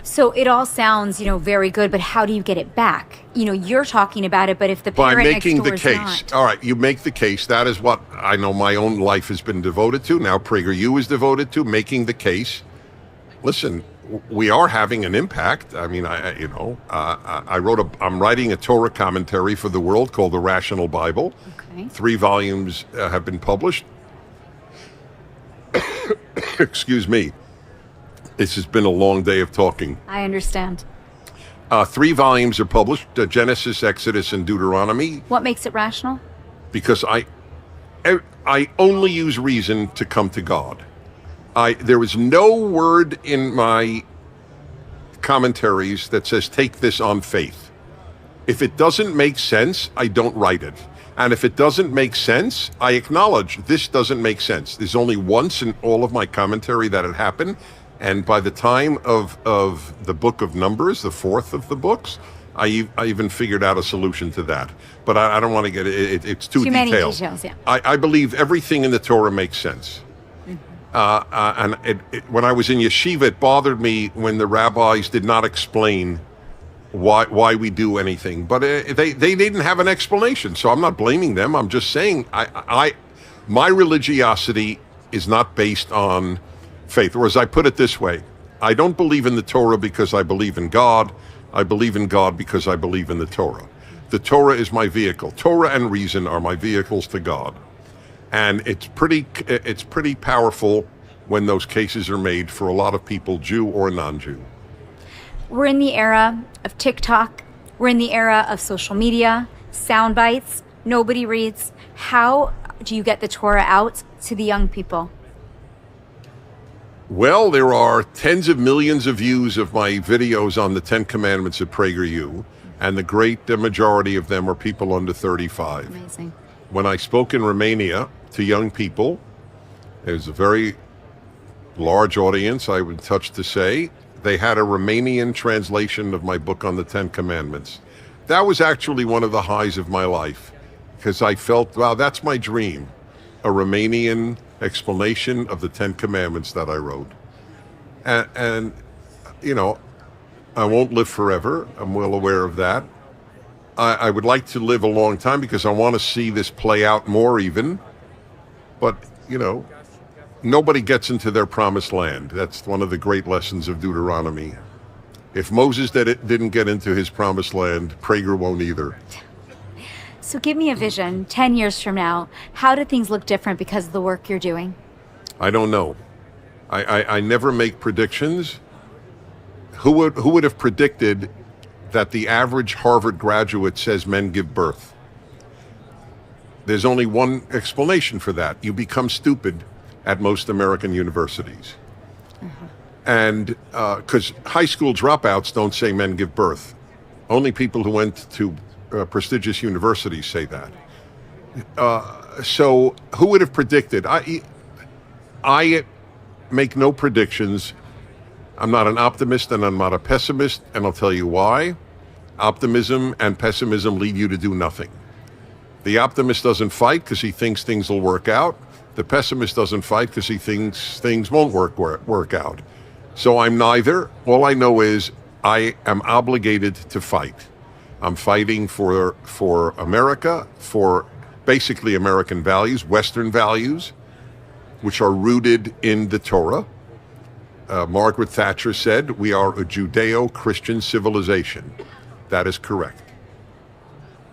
So it all sounds, very good, but how do you get it back? You're talking about it, but if the parent by making the next case. door is not. All right, you make the case. That is what I know my own life has been devoted to. Now PragerU is devoted to making the case. Listen, we are having an impact. I mean, I'm writing a Torah commentary for the world called The Rational Bible. Okay. 3 volumes have been published. Excuse me. This has been a long day of talking. I understand. 3 volumes are published, Genesis, Exodus, and Deuteronomy, What makes it rational? because I only use reason to come to God. There is no word in my commentaries that says take this on faith. If it doesn't make sense, I don't write it. And if it doesn't make sense, I acknowledge this doesn't make sense. There's only once in all of my commentary that it happened. And by the time of the book of Numbers, the 4th of the books, I even figured out a solution to that. But I don't want to get it. It's too many detailed. details, yeah. I believe everything in the Torah makes sense. And when I was in yeshiva, it bothered me when the rabbis did not explain why we do anything. But they didn't have an explanation, so I'm not blaming them. I'm just saying my religiosity is not based on faith. Or as I put it this way, I don't believe in the Torah because I believe in God. I believe in God because I believe in the Torah. The Torah is my vehicle. Torah and reason are my vehicles to God. And it's pretty powerful when those cases are made for a lot of people, Jew or non-Jew. We're in the era of TikTok. We're in the era of social media, sound bites. Nobody reads. How do you get the Torah out to the young people? Well, there are tens of millions of views of my videos on the 10 Commandments at PragerU, and the great majority of them are people under 35. Amazing. When I spoke in Romania to young people, it was a very large audience, I would touch to say. They had a Romanian translation of my book on the 10 Commandments. That was actually one of the highs of my life, because I felt, wow, that's my dream, a Romanian explanation of the 10 Commandments that I wrote. And I won't live forever. I'm well aware of that. I would like to live a long time because I want to see this play out more even. But, nobody gets into their promised land. That's one of the great lessons of Deuteronomy. If Moses didn't get into his promised land, Prager won't either. So give me a vision, 10 years from now. How do things look different because of the work you're doing? I don't know. I never make predictions. Who would have predicted that the average Harvard graduate says men give birth? There's only one explanation for that. You become stupid at most American universities. And because high school dropouts don't say men give birth. Only people who went to prestigious universities say that. So who would have predicted? I make no predictions. I'm not an optimist and I'm not a pessimist, and I'll tell you why. Optimism and pessimism lead you to do nothing. The optimist doesn't fight because he thinks things will work out. The pessimist doesn't fight because he thinks things won't work out. So I'm neither. All I know is I am obligated to fight. I'm fighting for America, for basically American values, Western values, which are rooted in the Torah. Margaret Thatcher said, we are a Judeo-Christian civilization. That is correct.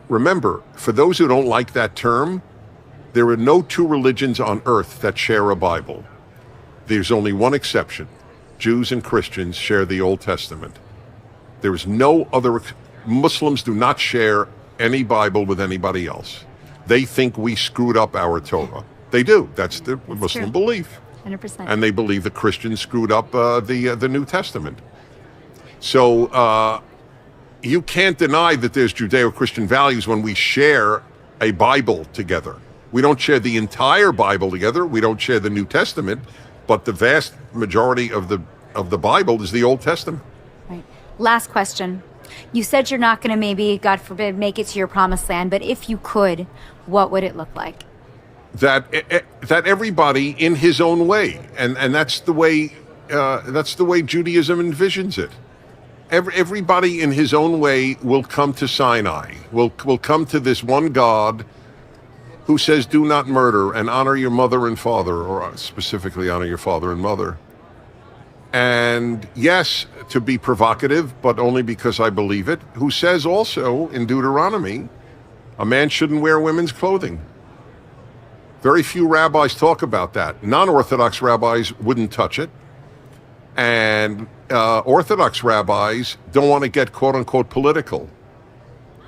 Remember, for those who don't like that term, there are no 2 religions on earth that share a Bible. There's only one exception. Jews and Christians share the Old Testament. There is no other. Muslims do not share any Bible with anybody else. They think we screwed up our Torah. They do. That's the Muslim belief. 100%. And they believe the Christians screwed up the New Testament. So you can't deny that there's Judeo-Christian values when we share a Bible together. We don't share the entire Bible together. We don't share the New Testament, but the vast majority of the Bible is the Old Testament. Right. Last question. You said you're not going to maybe, God forbid, make it to your promised land, but if you could, what would it look like? That everybody in his own way, and that's the way Judaism envisions it. Everybody in his own way will come to Sinai. Will come to this one God who says, "Do not murder and honor your mother and father," or specifically honor your father and mother. And yes, to be provocative, but only because I believe it, who says also in Deuteronomy, a man shouldn't wear women's clothing. Very few rabbis talk about that. Non-Orthodox rabbis wouldn't touch it. And Orthodox rabbis don't want to get quote unquote political,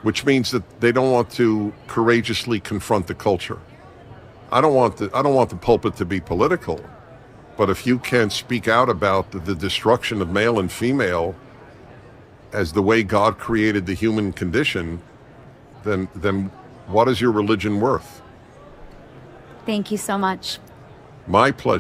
which means that they don't want to courageously confront the culture. I don't want the pulpit to be political, but if you can speak out about the destruction of male and female as the way God created the human condition, then what is your religion worth? Thank you so much. My pleasure.